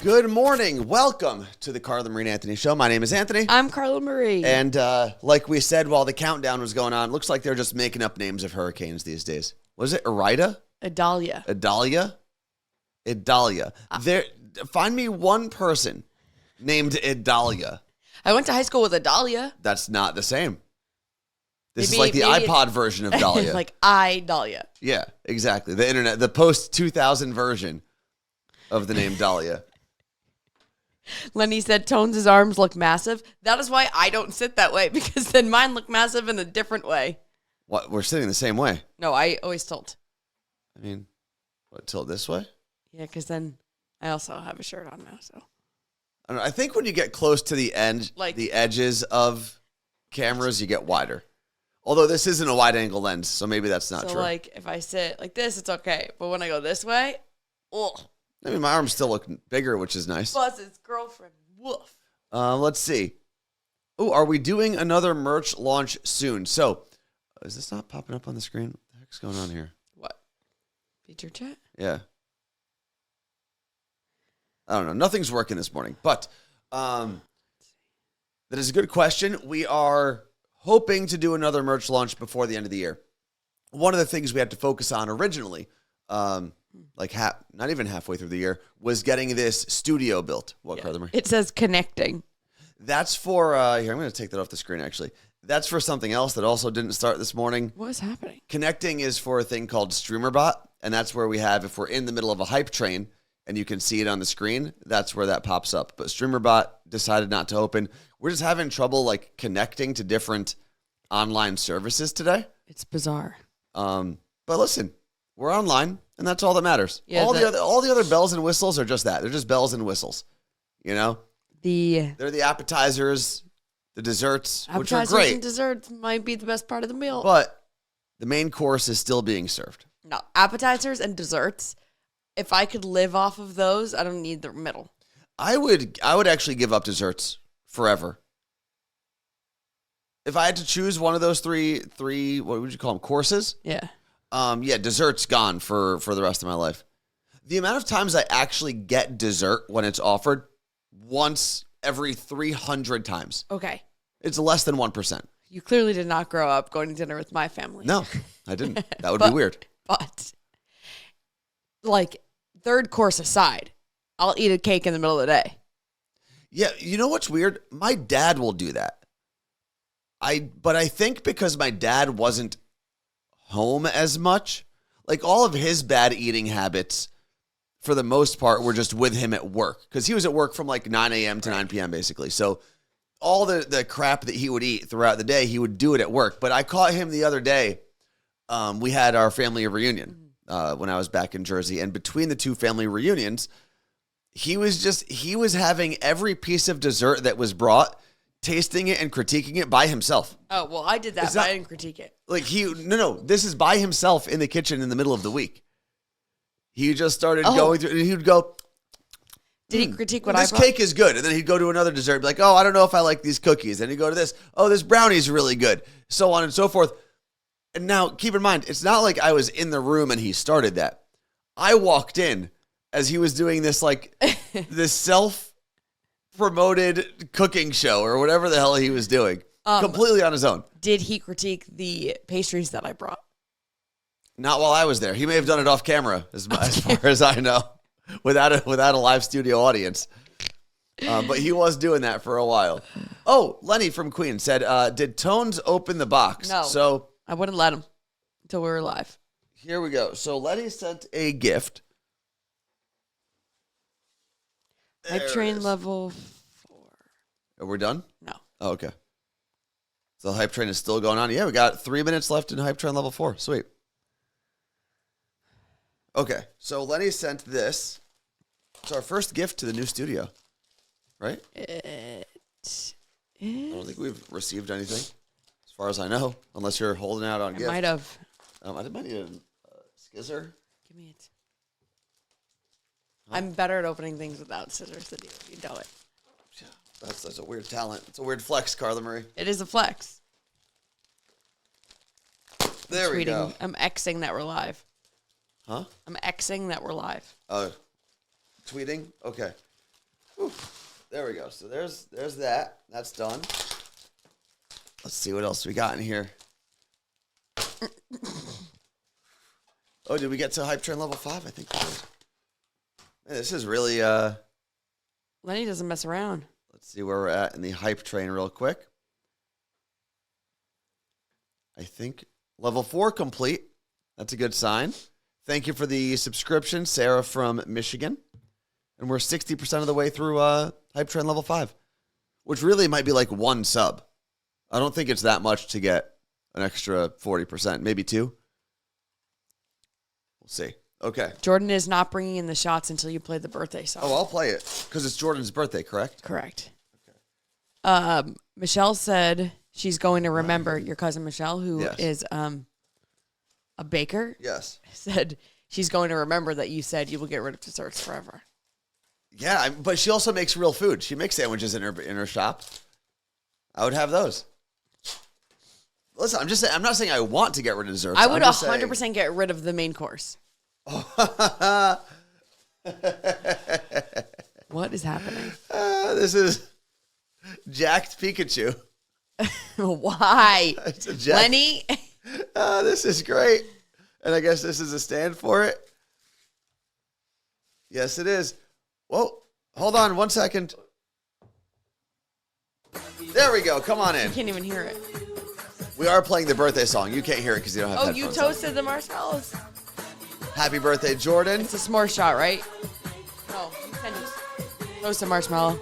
Good morning. Welcome to the Carla Marie and Anthony Show. My name is Anthony. I'm Carla Marie. And like we said while the countdown was going on, looks like they're just making up names of hurricanes these days. Was it Irida? Idalia. Find me one person named Idalia. I went to high school with Idalia. That's not the same. This is like the iPod version of Dahlia. Like Idalia. Yeah, exactly. The internet, the post-2000 version of the name Dahlia. Lenny said Tones' arms look massive. That is why I don't sit that way, because then mine look massive in a different way. What? We're sitting the same way. No, I always tilt. I mean, what, tilt this way? Yeah, because then I also have a shirt on now, so. I don't know. I think when you get close to the end, like the edges of cameras, you get wider. Although this isn't a wide angle lens, so maybe that's not true. So like if I sit like this, it's okay. But when I go this way, ugh. I mean, my arms still look bigger, which is nice. Plus his girlfriend. Woof. Let's see. Oh, are we doing another merch launch soon? So, is this not popping up on the screen? What the heck's going on here? What? Feature chat? Yeah. I don't know. Nothing's working this morning, but that is a good question. We are hoping to do another merch launch before the end of the year. One of the things we had to focus on originally, not even halfway through the year, was getting this studio built. What, Carla? It says connecting. That's for, here, I'm going to take that off the screen, actually. That's for something else that also didn't start this morning. What is happening? Connecting is for a thing called StreamerBot, and that's where we have, if we're in the middle of a hype train and you can see it on the screen, that's where that pops up. But StreamerBot decided not to open. We're just having trouble, like, connecting to different online services today. It's bizarre. But listen, we're online, and that's all that matters. Yeah, all the other bells and whistles are just that. They're just bells and whistles. You know? They're the appetizers, the desserts, which are great. And desserts might be the best part of the meal. But the main course is still being served. No, appetizers and desserts, if I could live off of those, I don't need the middle. I would actually give up desserts forever. If I had to choose one of those three, what would you call them, courses? Yeah. Dessert's gone for the rest of my life. The amount of times I actually get dessert when it's offered, once every 300 times. Okay. It's less than 1%. You clearly did not grow up going to dinner with my family. No, I didn't. That would be weird. But, like, third course aside, I'll eat a cake in the middle of the day. Yeah, you know what's weird? My dad will do that. But I think because my dad wasn't home as much, like all of his bad eating habits, for the most part, were just with him at work. Because he was at work from like 9 a.m. to 9 p.m. basically. So all the crap that he would eat throughout the day, he would do it at work. But I caught him the other day. We had our family reunion when I was back in Jersey. And between the two family reunions, he was having every piece of dessert that was brought, tasting it and critiquing it by himself. Oh, well, I did that, but I didn't critique it. Like this is by himself in the kitchen in the middle of the week. He just started going through, and he would go, did he critique what I brought? This cake is good. And then he'd go to another dessert, be like, oh, I don't know if I like these cookies. And he'd go to this, oh, this brownie's really good. So on and so forth. And now, keep in mind, it's not like I was in the room and he started that. I walked in as he was doing this, like, this self-promoted cooking show or whatever the hell he was doing, completely on his own. Did he critique the pastries that I brought? Not while I was there. He may have done it off camera, as far as I know, without a live studio audience. But he was doing that for a while. Oh, Lenny from Queen said, did Tones open the box? No. So I wouldn't let him until we were live. Here we go. So Lenny sent a gift. Hype train level 4. Are we done? No. Oh, okay. So the hype train is still going on. Yeah, we got 3 minutes left in hype train level 4. Sweet. Okay, so Lenny sent this. It's our first gift to the new studio, right? I don't think we've received anything, as far as I know, unless you're holding out on gift. Might have. I might need a scissor. Give me it. I'm better at opening things without scissors than you. You know it. Yeah, that's a weird talent. It's a weird flex, Carla Marie. It is a flex. There we go. I'm Xing that we're live. Huh? I'm Xing that we're live. Tweeting? Okay. There we go. So there's that. That's done. Let's see what else we got in here. Oh, did we get to hype train level 5? I think we did. Man, this is really Lenny doesn't mess around. Let's see where we're at in the hype train real quick. I think level 4 complete. That's a good sign. Thank you for the subscription, Sarah from Michigan. And we're 60% of the way through hype train level 5, which really might be like 1 sub. I don't think it's that much to get an extra 40%, maybe 2. We'll see. Okay. Jordan is not bringing in the shots until you play the birthday song. Oh, I'll play it because it's Jordan's birthday, correct? Correct. Okay. Michelle said she's going to remember, your cousin Michelle, who is a baker. Yes. Said she's going to remember that you said you will get rid of desserts forever. Yeah, but she also makes real food. She makes sandwiches in her shop. I would have those. Listen, I'm just saying. I'm not saying I want to get rid of desserts. I would 100% get rid of the main course. What is happening? This is jacked Pikachu. Why? Lenny? This is great. And I guess this is a stand for it. Yes, it is. Whoa. Hold on 1 second. There we go. Come on in. I can't even hear it. We are playing the birthday song. You can't hear it because you don't have headphones. You toasted the marshmallows. Happy birthday, Jordan. It's a s'more shot, right? No, you can just toast a marshmallow.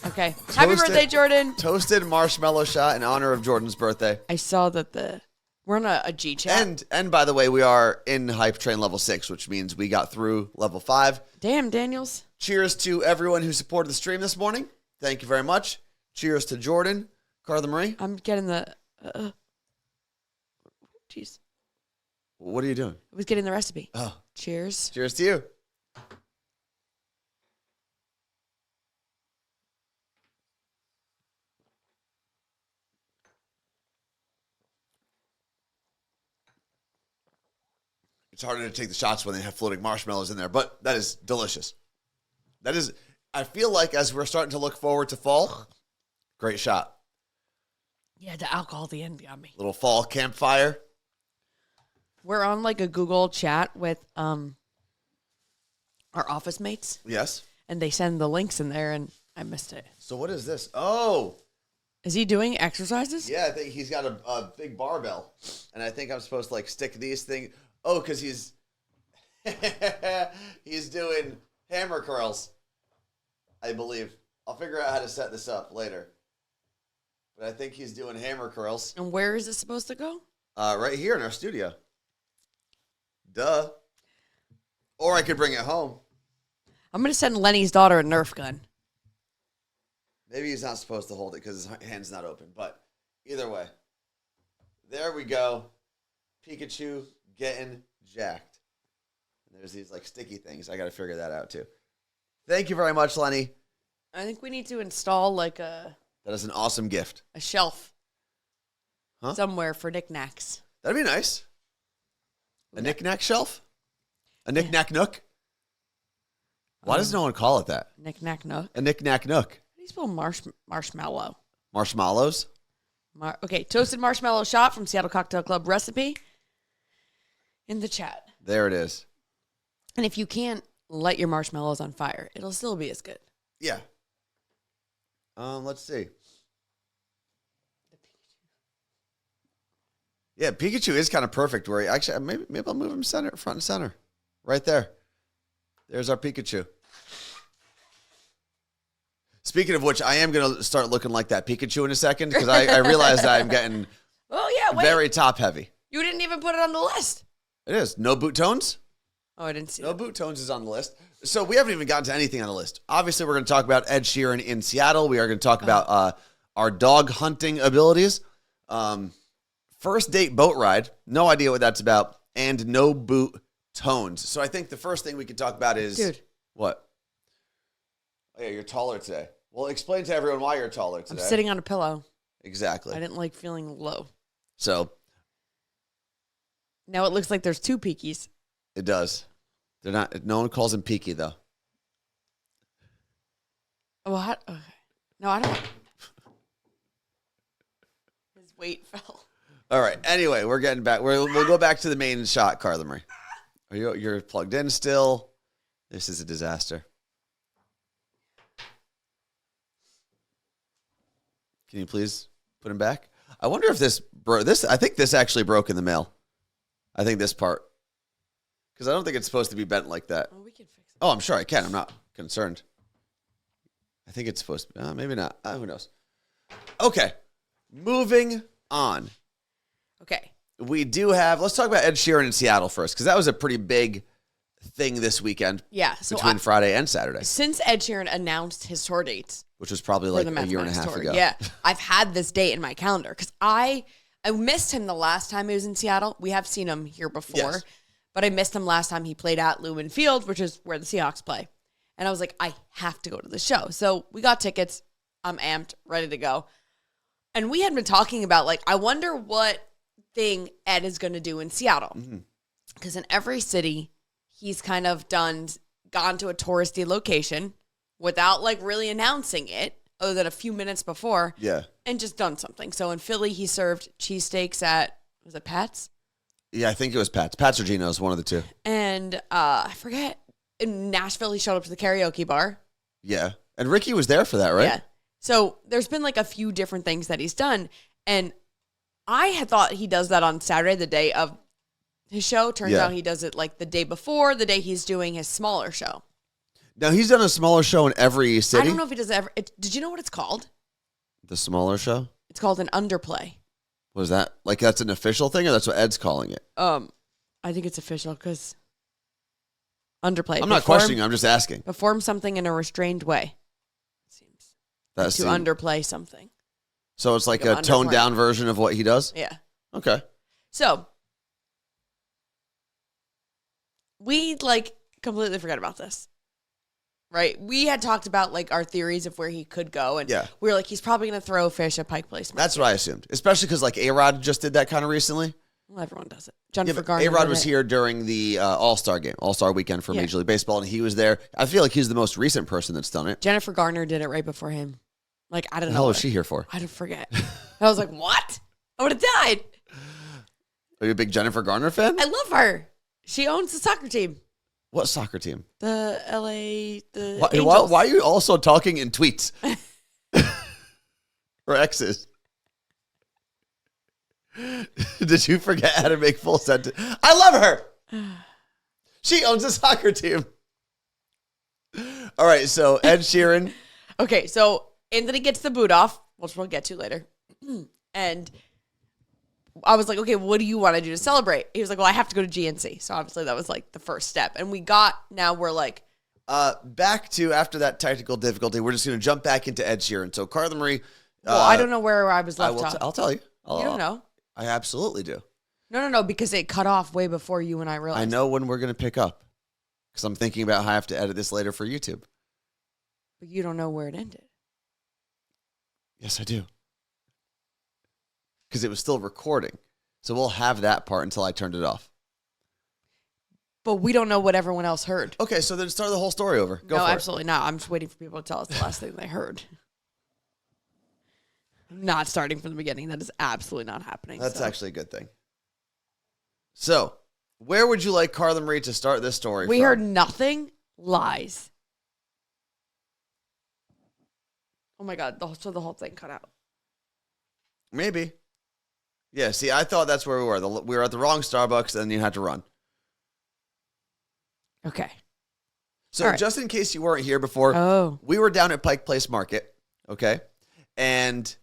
Okay. Happy birthday, Jordan. Toasted marshmallow shot in honor of Jordan's birthday. I saw that we're on a G chat. And by the way, we are in hype train level 6, which means we got through level 5. Damn, Daniels. Cheers to everyone who supported the stream this morning. Thank you very much. Cheers to Jordan. Carla Marie. I'm getting the... Jeez. What are you doing? I was getting the recipe. Oh. Cheers. Cheers to you. It's harder to take the shots when they have floating marshmallows in there, but that is delicious. That is, I feel like as we're starting to look forward to fall, great shot. Yeah, the alcohol at the end got me. Little fall campfire. We're on like a Google chat with our office mates. Yes. And they send the links in there, and I missed it. So what is this? Oh. Is he doing exercises? Yeah, I think he's got a big barbell. And I think I'm supposed to like stick these things. Oh, because he's he's doing hammer curls, I believe. I'll figure out how to set this up later. But I think he's doing hammer curls. And where is it supposed to go? Right here in our studio. Duh. Or I could bring it home. I'm going to send Lenny's daughter a Nerf gun. Maybe he's not supposed to hold it because his hand's not open. But either way. There we go. Pikachu getting jacked. And there's these like sticky things. I got to figure that out too. Thank you very much, Lenny. I think we need to install like That is an awesome gift. a shelf somewhere for knickknacks. That'd be nice. A knick-knack shelf? A knick-knack nook? Why does no one call it that? Knick-knack nook. A knick-knack nook. How do you spell marshmallow? Marshmallows? Okay, toasted marshmallow shot from Seattle Cocktail Club recipe in the chat. There it is. And if you can't light your marshmallows on fire, it'll still be as good. Yeah. Let's see. Yeah, Pikachu is kind of perfect. Where maybe I'll move him front and center, right there. There's our Pikachu. Speaking of which, I am going to start looking like that Pikachu in a second because I realize that I'm getting very top heavy. You didn't even put it on the list. It is. No boot tones? Oh, I didn't see No boot tones is on the list. So we haven't even gotten to anything on the list. Obviously, we're going to talk about Ed Sheeran in Seattle. We are going to talk about our dog hunting abilities. First date boat ride. No idea what that's about. And no boot tones. So I think the first thing we could talk about is... Dude. What? Oh, yeah, you're taller today. Well, explain to everyone why you're taller today. I'm sitting on a pillow. Exactly. I didn't like feeling low. So... Now it looks like there's 2 peakies. It does. They're not. No one calls him Peaky, though. What? Okay. No, I don't. His weight fell. All right. Anyway, we're getting back. We'll go back to the main shot, Carla Marie. You're plugged in still. This is a disaster. Can you please put him back? I wonder if this I think this actually broke in the mail. I think this part. Because I don't think it's supposed to be bent like that. Oh, we can fix it. Oh, I'm sure I can. I'm not concerned. I think it's supposed to be. Maybe not. Who knows? Okay. Moving on. Okay. We do have, let's talk about Ed Sheeran in Seattle first, because that was a pretty big thing this weekend. Yeah. So between Friday and Saturday. Since Ed Sheeran announced his tour dates. Which was probably like a year and a half tour, ago. Yeah. I've had this date in my calendar because I missed him the last time he was in Seattle. We have seen him here before, yes. But I missed him last time he played at Lumen Field, which is where the Seahawks play. And I was like, I have to go to the show. So we got tickets. I'm amped, ready to go. And we had been talking about, like, I wonder what thing Ed is going to do in Seattle. Because in every city, he's kind of gone to a touristy location without, like, really announcing it, other than a few minutes before. Yeah. And just done something. So in Philly, he served cheesesteaks at, was it Pat's? Yeah, I think it was Pat's. Pat's or Gino's, one of the two. And I forget. In Nashville, he showed up to the karaoke bar. Yeah. And Ricky was there for that, right? Yeah. So there's been like a few different things that he's done. And I had thought he does that on Saturday, the day of his show. Turns out he does it like the day before, the day he's doing his smaller show. Now, he's done a smaller show in every city? I don't know if he does ever. Did you know what it's called? The smaller show? It's called an underplay. Was that, like, that's an official thing, or that's what Ed's calling it? I think it's official because underplay. I'm not questioning, I'm just asking. Perform something in a restrained way. Seems like to underplay something. So it's like a toned down version of what he does? Yeah. Okay. So we like completely forgot about this. Right? We had talked about like our theories of where he could go, and we were like, he's probably going to throw fish at Pike Place Market. That's what I assumed. Especially because like A-Rod just did that kind of recently. Well, everyone does it. Jennifer Garner. A-Rod was here during the All-Star game, All-Star weekend for Major League Baseball, and he was there. I feel like he's the most recent person that's done it. Jennifer Garner did it right before him. Like, I don't know. What the hell was she here for? I don't forget. I was like, what? I would have died. Are you a big Jennifer Garner fan? I love her. She owns the soccer team. What soccer team? The LA, the why are you also talking in tweets? Or X's? Did you forget how to make full sentence? I love her. She owns a soccer team. All right, so Ed Sheeran. Okay, so Anthony gets the boot off, which we'll get to later. And I was like, okay, what do you want to do to celebrate? He was like, well, I have to go to GNC. So obviously that was like the first step. And we're like. Back to after that technical difficulty, we're just going to jump back into Ed Sheeran. So Carla Marie. Well, I don't know where I was left off. I'll tell you. You don't know? I absolutely do. No, because it cut off way before you and I realized. I know when we're going to pick up. Because I'm thinking about how I have to edit this later for YouTube. But you don't know where it ended. Yes, I do. Because it was still recording. So we'll have that part until I turned it off. But we don't know what everyone else heard. Okay, so then start the whole story over. Go no, for absolutely not. I'm just waiting for people to tell us the last thing they heard. I'm not starting from the beginning. That is absolutely not happening. That's actually a good thing. So, where would you like Carla Marie to start this story We from? heard nothing. Lies. Oh my God. So the whole thing cut out. Maybe. Yeah, see, I thought that's where we were. We were at the wrong Starbucks, and you had to run. Okay. So just in case you weren't here before, we were down at Pike Place Market, okay? And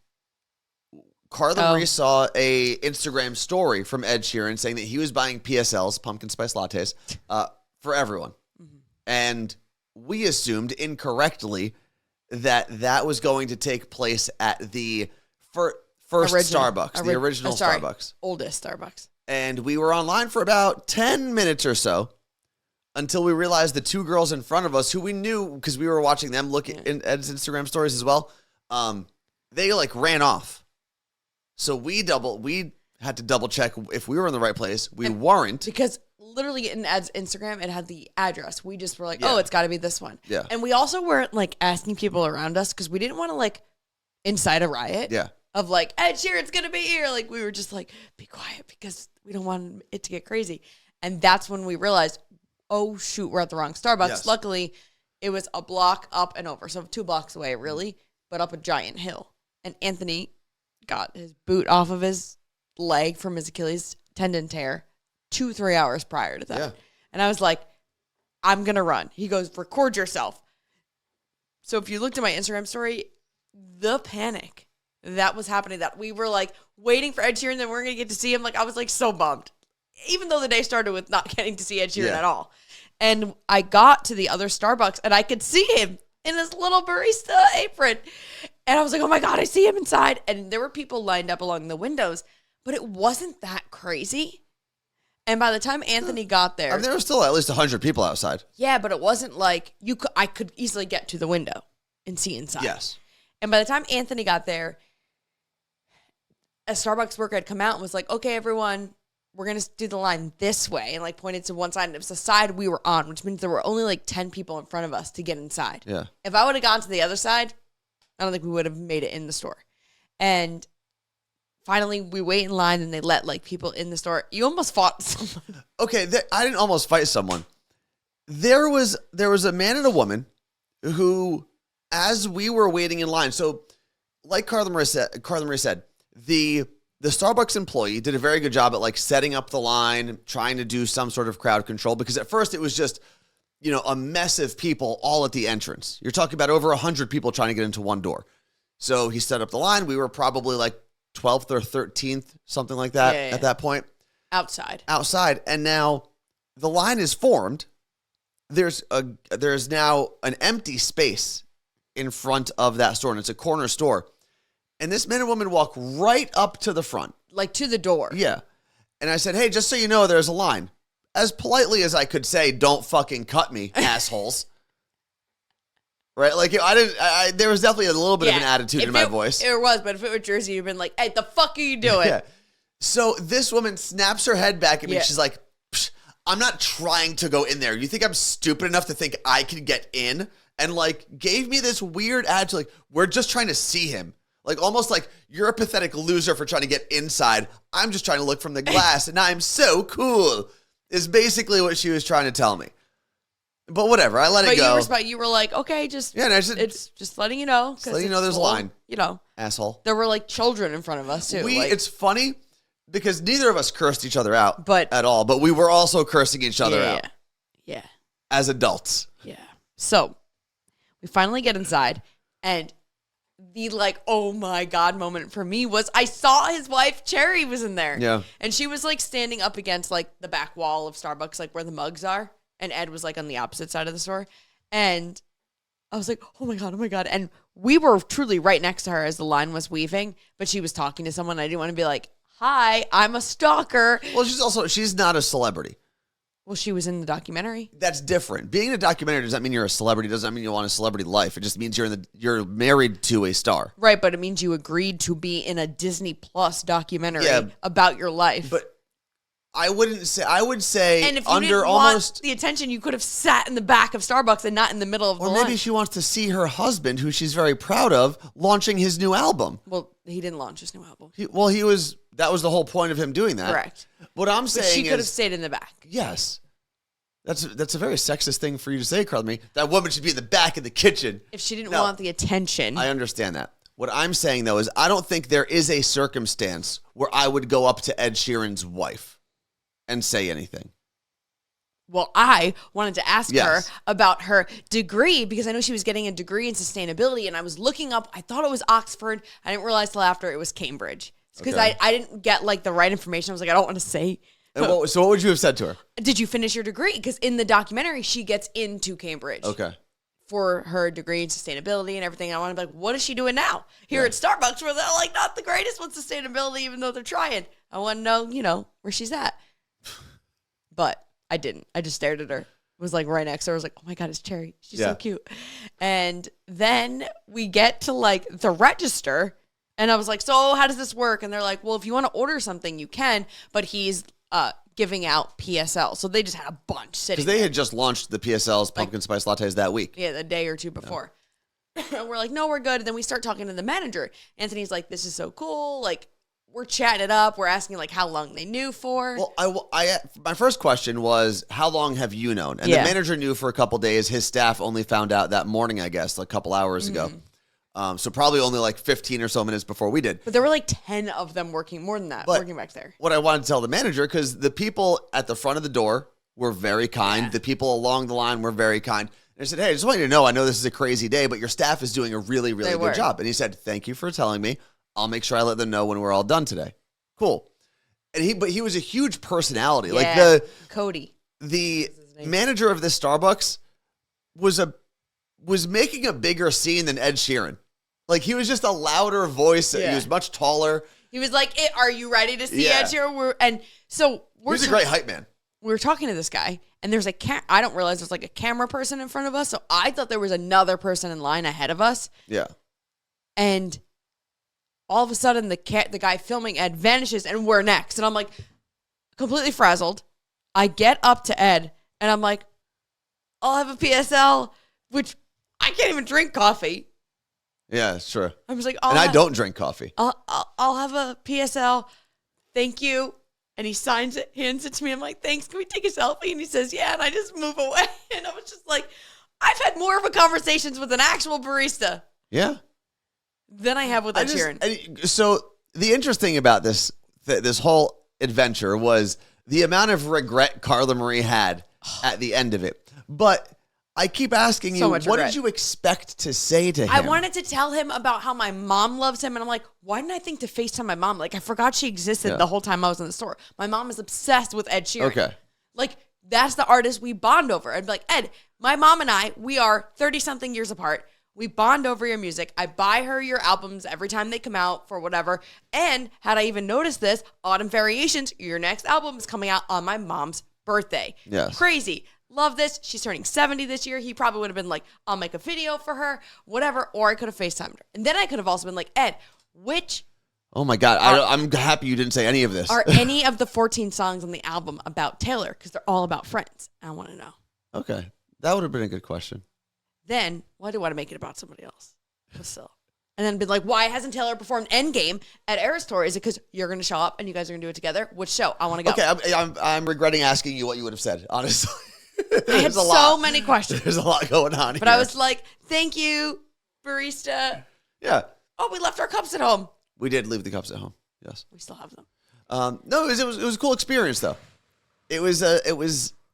Carla Marie saw a Instagram story from Ed Sheeran saying that he was buying PSLs, pumpkin spice lattes, for everyone. Mm-hmm. And we assumed incorrectly that was going to take place at the first Starbucks, the original Starbucks. Oldest Starbucks. And we were online for about 10 minutes or so until we realized the two girls in front of us, who we knew because we were watching them look at Ed's Instagram stories as well, they like ran off. So we had to double check if we were in the right place. We weren't. Because literally in Ed's Instagram, it had the address. We just were like, Yeah. oh, it's got to be this one. Yeah. And we also weren't like asking people around us because we didn't want to like incite a riot. Yeah. Of like, Ed Sheeran's going to be here. Like, we were just like, be quiet because we don't want it to get crazy. And that's when we realized, oh, shoot, we're at the wrong Starbucks. Yes. Luckily, it was a block up and over. So 2 blocks away, really, but up a giant hill. And Anthony got his boot off of his leg from his Achilles tendon tear 2-3 hours prior to that. Yeah. And I was like, I'm going to run. He goes, record yourself. So if you looked at my Instagram story, the panic that was happening, that we were like waiting for Ed Sheeran, then we're going to get to see him. Like, I was like so bummed, even though the day started with not getting to see Ed Sheeran at all. And I got to the other Starbucks and I could see him in his little barista apron. And I was like, oh my God, I see him inside. And there were people lined up along the windows, but it wasn't that crazy. And by the time Anthony got there, I mean, there were still at least 100 people outside. yeah, but it wasn't like I could easily get to the window and see inside. Yes. And by the time Anthony got there, a Starbucks worker had come out and was like, okay, everyone, we're going to do the line this way, and like pointed to one side. And it was the side we were on, which means there were only like 10 people in front of us to get inside. Yeah. If I would have gone to the other side, I don't think we would have made it in the store. And finally, we wait in line and they let like people in the store. You almost fought someone. Okay, I didn't almost fight someone. There was a man and a woman who, as we were waiting in line, so like Carla Marie said, the Starbucks employee did a very good job at like setting up the line, trying to do some sort of crowd control, because at first it was just, a mess of people all at the entrance. You're talking about over 100 people trying to get into one door. So he set up the line. We were probably like 12th or 13th, something like that at that point. Outside. And now the line is formed. There's now an empty space in front of that store, and it's a corner store. And this man and woman walk right up to the front. Like to the door. Yeah. And I said, hey, just so you know, there's a line. As politely as I could say, don't fucking cut me, assholes. Right? Like, there was definitely a little bit of an attitude in my voice. It was, but if it were Jersey, you'd been like, hey, the fuck are you doing? Yeah. So this woman snaps her head back at me. Yeah. She's like, I'm not trying to go in there. You think I'm stupid enough to think I can get in? And like gave me this weird attitude, like, we're just trying to see him. Like almost like you're a pathetic loser for trying to get inside. I'm just trying to look from the glass and I'm so cool, is basically what she was trying to tell me. But whatever, I let it go. But you were like, okay, just it's just letting you know. Just letting you know there's a line. Asshole. There were like children in front of us too. It's funny because neither of us cursed each other out at all, but we were also cursing each other out. Yeah. As adults. Yeah. So we finally get inside, and the like, oh my God moment for me was I saw his wife, Cherry, was in there. Yeah. And she was like standing up against like the back wall of Starbucks, like where the mugs are. And Ed was like on the opposite side of the store. And I was like, oh my God. And we were truly right next to her as the line was weaving, but she was talking to someone. I didn't want to be like, hi, I'm a stalker. Well, she's not a celebrity. Well, she was in the documentary. That's different. Being in a documentary doesn't mean you're a celebrity. Doesn't mean you want a celebrity life. It just means you're married to a star. Right, but it means you agreed to be in a Disney Plus documentary about your life. But I would say, and if you didn't want the attention, you could have sat in the back of Starbucks and not in the middle of the line. Or maybe she wants to see her husband, who she's very proud of, launching his new album. Well, he didn't launch his new album. That was the whole point of him doing that. Correct. What I'm saying is, she could have stayed in the back. Yes. That's a very sexist thing for you to say, Carla. That woman should be in the back of the kitchen. If she didn't want the attention. I understand that. What I'm saying, though, is I don't think there is a circumstance where I would go up to Ed Sheeran's wife and say anything. Well, I wanted to ask her about her degree because I know she was getting a degree in sustainability, and I was looking up. I thought it was Oxford. I didn't realize till after it was Cambridge because I didn't get like the right information. I was like, I don't want to say. So what would you have said to her? Did you finish your degree? Because in the documentary, she gets into Cambridge. Okay. For her degree in sustainability and everything. I want to be like, what is she doing now? Here at Starbucks, where they're like not the greatest with sustainability, even though they're trying. I want to know, where she's at. But I didn't. I just stared at her. It was like right next to her. I was like, oh my God, it's Cherry. She's so cute. And then we get to like the register. And I was like, so how does this work? And they're like, well, if you want to order something, you can. But he's giving out PSL. So they just had a bunch sitting Because they had just launched the PSLs, pumpkin spice lattes, that week. Yeah, the day or two before. We're like, no, we're good. And then we start talking to the manager. Anthony's like, this is so cool. Like, we're chatting it up. We're asking, like, how long they knew for. Well, my first question was, how long have you known? And the manager knew for a couple days. His staff only found out that morning, I guess, like a couple hours ago. So probably only like 15 or so minutes before we did. But there were like 10 of them working, more than that, working back there. What I wanted to tell the manager, because the people at the front of the door were very kind. Yeah. The people along the line were very kind. And I said, hey, I just want you to know, I know this is a crazy day, but your staff is doing a really, really good job. And he said, thank you for telling me. I'll make sure I let them know when we're all done today. Cool. But he was a huge personality. Yeah, Like Cody. The manager of this Starbucks was making a bigger scene than Ed Sheeran. Like, he was just a louder voice. Yeah. He was much taller. He was like, are you ready to see Ed Sheeran? He's a great hype man. We were talking to this guy, and there's I don't realize there's like a camera person in front of us, so I thought there was another person in line ahead of us. Yeah. And all of a sudden, the guy filming Ed vanishes, and we're next. And I'm like, completely frazzled. I get up to Ed, and I'm like, I'll have a PSL, which I can't even drink coffee. Yeah, it's true. I was like, I don't drink coffee. I'll have a PSL. Thank you. And he signs it, hands it to me. I'm like, thanks. Can we take a selfie? And he says, yeah. And I just move away. And I was just like, I've had more of a conversations with an actual barista. Yeah. Than I have with Ed Sheeran. So the interesting about this whole adventure was the amount of regret Carla Marie had at the end of it. But I keep asking you, what did you expect to say to him? I wanted to tell him about how my mom loves him. And I'm like, why didn't I think to FaceTime my mom? Like, I forgot she existed the whole time I was in the store. My mom is obsessed with Ed Sheeran. Okay. Like, that's the artist we bond over. I'd be like, Ed, my mom and I, we are 30-something years apart. We bond over your music. I buy her your albums every time they come out for whatever. And had I even noticed this, Autumn Variations, your next album is coming out on my mom's birthday. Yes. Crazy. Love this. She's turning 70 this year. He probably would have been like, I'll make a video for her, whatever. Or I could have FaceTimed her. And then I could have also been like, Ed, which... Oh my God. I'm happy you didn't say any of this. Are any of the 14 songs on the album about Taylor? Because they're all about friends. I want to know. Okay. That would have been a good question. Then, why do I want to make it about somebody else? But still. And then been like, why hasn't Taylor performed Endgame at Eras Tour? Is it because you're going to show up and you guys are going to do it together? Which show? I want to go. Okay, I'm regretting asking you what you would have said, honestly. I had so many questions. There's a lot going on here. But I was like, thank you, barista. Yeah. Oh, we left our cups at home. We did leave the cups at home. Yes. We still have them. No, it was a cool experience, though. It was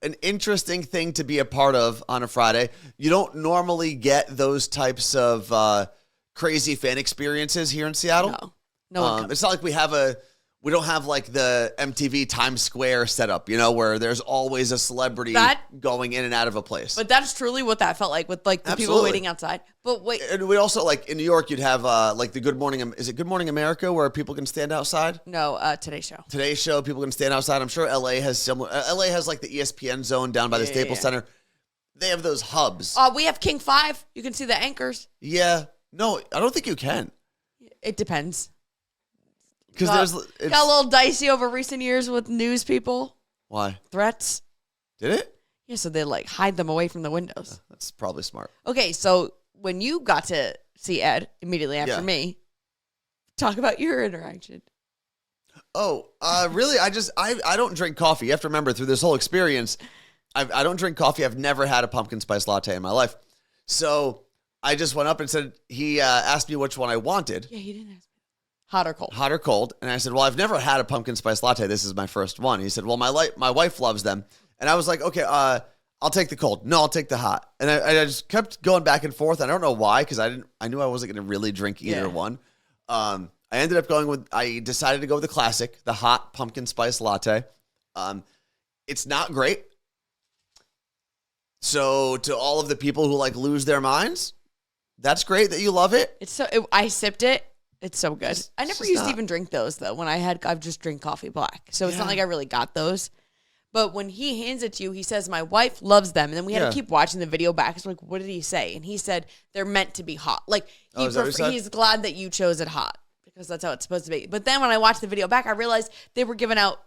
an interesting thing to be a part of on a Friday. You don't normally get those types of crazy fan experiences here in Seattle. No one comes. It's not like we don't have like the MTV Times Square setup, where there's always a celebrity going in and out of a place. But that's truly what that felt like with like the people waiting outside. But wait. And we also, like in New York, you'd have like the Good Morning, is it Good Morning America, where people can stand outside? No, Today's Show. Today's Show, people can stand outside. I'm sure LA has similar. LA has like the ESPN zone down by the Staples Center. They have those hubs. We have King 5. You can see the anchors. Yeah. No, I don't think you can. It depends. Because got a little dicey over recent years with news people. Why? Threats. Did it? Yeah, so they like hide them away from the windows. That's probably smart. Okay, so when you got to see Ed immediately after me, talk about your interaction. Oh, really? I don't drink coffee. You have to remember, through this whole experience, I don't drink coffee. I've never had a pumpkin spice latte in my life. So I just went up and said, he asked me which one I wanted. Yeah, he didn't ask me. Hot or cold? Hot or cold. And I said, well, I've never had a pumpkin spice latte. This is my first one. He said, well, my wife loves them. And I was like, okay, I'll take the cold. No, I'll take the hot. And I just kept going back and forth. I don't know why, because I knew I wasn't going to really drink either one. I ended up I decided to go with the classic, the hot pumpkin spice latte. It's not great. So to all of the people who like lose their minds, that's great that you love it. I sipped it. It's so good. I never used to even drink those, though. I've just drink coffee black. So it's not like I really got those. But when he hands it to you, he says, my wife loves them. And then we had to keep watching the video back. It's like, what did he say? And he said, they're meant to be hot. Like, he's glad that you chose it hot because that's how it's supposed to be. But then when I watched the video back, I realized they were giving out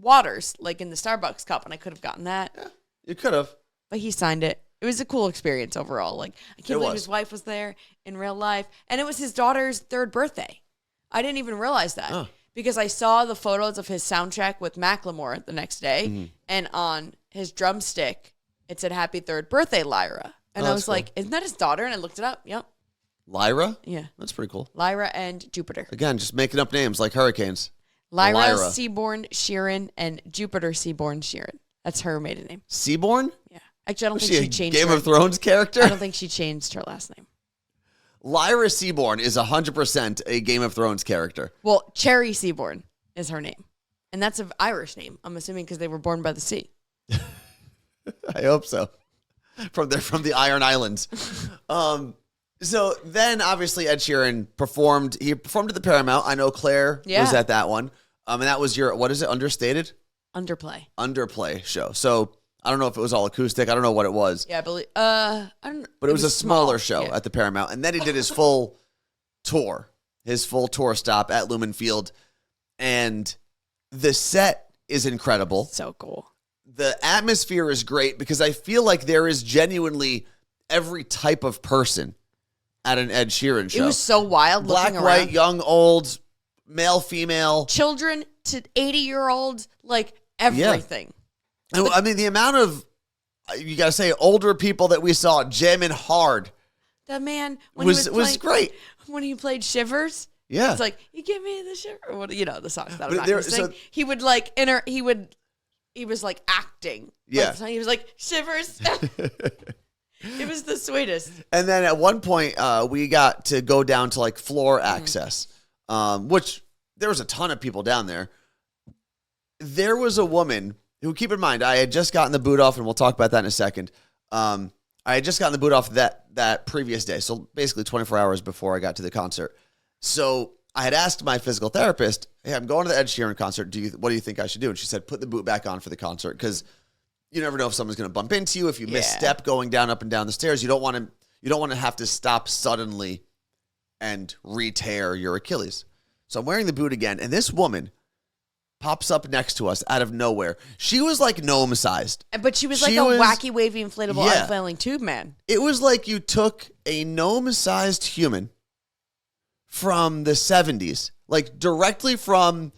waters, like in the Starbucks cup, and I could have gotten that. Yeah, you could have. But he signed it. It was a cool experience overall. Like, I can't believe his wife was there in real life. And it was his daughter's 3rd birthday. I didn't even realize that because I saw the photos of his soundtrack with Macklemore the next day. And on his drumstick, it said, "Happy 3rd birthday, Lyra." And I was like, isn't that his daughter? And I looked it up. Yep. Lyra? Yeah. That's pretty cool. Lyra and Jupiter. Again, just making up names like hurricanes. Lyra Seaborn Sheeran and Jupiter Seaborn Sheeran. That's her maiden name. Seaborn? Yeah. Actually, I don't Was think she changed Game her. of Thrones character? I don't think she changed her last name. Lyra Seaborn is 100% a Game of Thrones character. Well, Cherry Seaborn is her name. And that's an Irish name, I'm assuming, because they were born by the sea. I hope so. From the Iron Islands. So then, obviously, Ed Sheeran performed. He performed at the Paramount. I know Claire was at that one. And that was your, what is it, Understated? Underplay show. So I don't know if it was all acoustic. I don't know what it was. Yeah, I believe. I don't. But it was a smaller show at the Paramount. And then he did his full tour, stop at Lumen Field. And the set is incredible. So cool. The atmosphere is great because I feel like there is genuinely every type of person at an Ed Sheeran show. It was so wild. Black, white, young, old, male, female. Children to 80-year-olds, like everything. Yeah. I mean, the amount of, you got to say, older people that we saw jamming hard. The man was great. When he played Shivers. Yeah. It's like, you give me the shiver. What, the songs that I'm But not going to sing. He would like, he was like acting. Yeah. Like, he was like, Shivers. It was the sweetest. And then at one point, we got to go down to like floor access, which there was a ton of people down there. There was a woman who, keep in mind, I had just gotten the boot off, and we'll talk about that in a second. I had just gotten the boot off that previous day, so basically 24 hours before I got to the concert. So I had asked my physical therapist, "Hey, I'm going to the Ed Sheeran concert. What do you think I should do?" And she said, "Put the boot back on for the concert, because you never know if someone's going to bump into you. If you misstep going up and down the stairs, you don't want to have to stop suddenly and re-tear your Achilles." So I'm wearing the boot again, and this woman pops up next to us out of nowhere. She was like gnome-sized. But she was like wacky, wavy, inflatable, unfailing tube man. It was like you took a gnome-sized human from the 70s, like directly from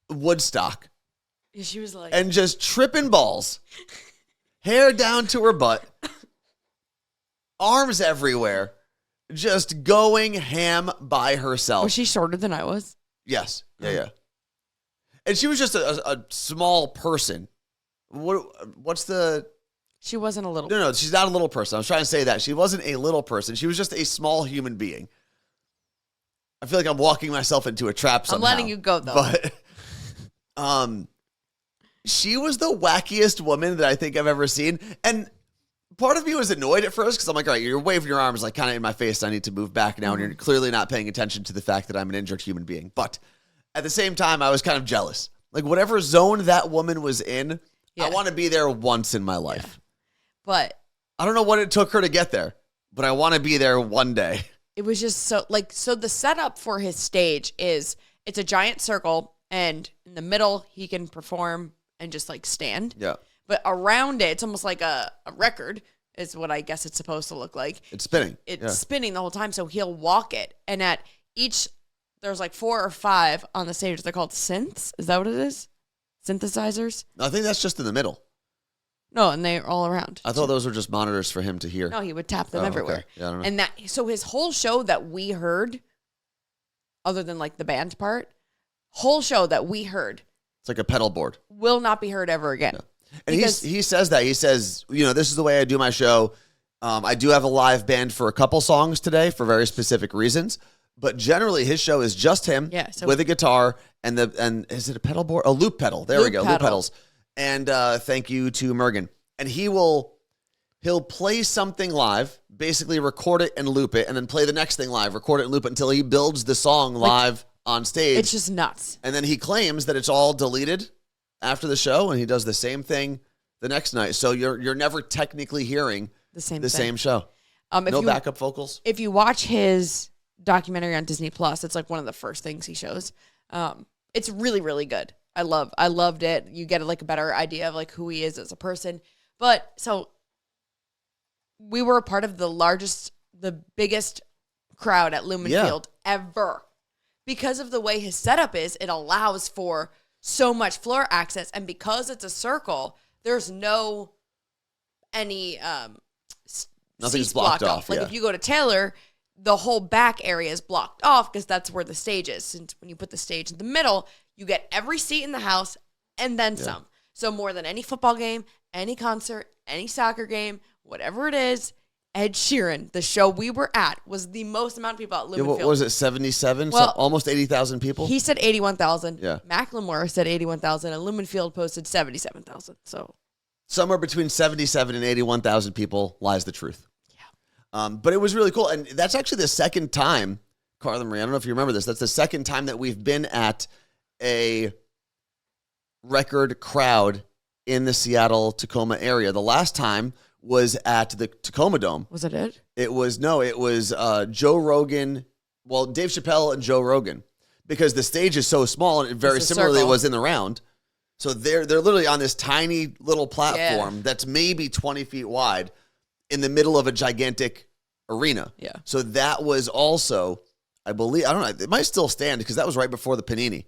Woodstock. She was like... And just tripping balls. Hair down to her butt. Arms everywhere. Just going ham by herself. Was she shorter than I was? Yes. Yeah. And she was just a small person. What's the... She wasn't a little... No, she's not a little person. I was trying to say that. She wasn't a little person. She was just a small human being. I feel like I'm walking myself into a trap somehow. I'm letting you go, though. But she was the wackiest woman that I think I've ever seen. And part of me was annoyed at first because I'm like, all right, you're waving your arms like kind of in my face. I need to move back now. And you're clearly not paying attention to the fact that I'm an injured human being. But at the same time, I was kind of jealous. Like whatever zone that woman was in, I want to be there once in my life. Yeah. But I don't know what it took her to get there, but I want to be there one day. It was just so the setup for his stage is it's a giant circle, and in the middle he can perform and just like stand. Yeah. But around it, it's almost like a record is what I guess it's supposed to look like. It's spinning. It's spinning the whole time. So he'll walk it. And at each, there's like 4 or 5 on the stage. They're called synths. Is that what it is? Synthesizers? I think that's just in the middle. No, and they're all around. I thought those were just monitors for him to hear. No, he would tap them everywhere. Okay. Yeah, I don't know. And so his whole show that we heard, other than like the band part, whole show that we heard. It's like a pedal board. Will not be heard ever again. Yeah. And he says that. He says, this is the way I do my show. I do have a live band for a couple songs today for very specific reasons. But generally, his show is just him with a guitar and is it a pedal board? A loop pedal. There we go. Loop pedals. And thank you to Mergen. And he'll play something live, basically record it and loop it, and then play the next thing live, record it and loop it until he builds the song live on stage. It's just nuts. And then he claims that it's all deleted after the show, and he does the same thing the next night. So you're never technically hearing the same show. No backup vocals. If you watch his documentary on Disney Plus, it's like one of the first things he shows. It's really, really good. I loved it. You get like a better idea of like who he is as a person. But so we were a part of the biggest crowd at Lumen Field ever. Because of the way his setup is, it allows for so much floor access. And because it's a circle, there's any nothing's blocked off. Like if you go to Taylor, the whole back area is blocked off because that's where the stage is. And when you put the stage in the middle, you get every seat in the house and then some. So more than any football game, any concert, any soccer game, whatever it is, Ed Sheeran, the show we were at, was the most amount of people at Lumen Field. What was it, 77? Well, so almost 80,000 people? He said 81,000. Yeah. Macklemore said 81,000, and Lumen Field posted 77,000. So somewhere between 77 and 81,000 people lies the truth. Yeah. But it was really cool. And that's actually the second time, Carla Marie, I don't know if you remember this, that's the second time that we've been at a record crowd in the Seattle-Tacoma area. The last time was at the Tacoma Dome. Was it? It was Joe Rogan, Dave Chappelle and Joe Rogan, because the stage is so small and it very similarly was in the round. So they're literally on this tiny little platform that's maybe 20 feet wide in the middle of a gigantic arena. Yeah. So that was also, I believe, I don't know, it might still stand because that was right before the Panini.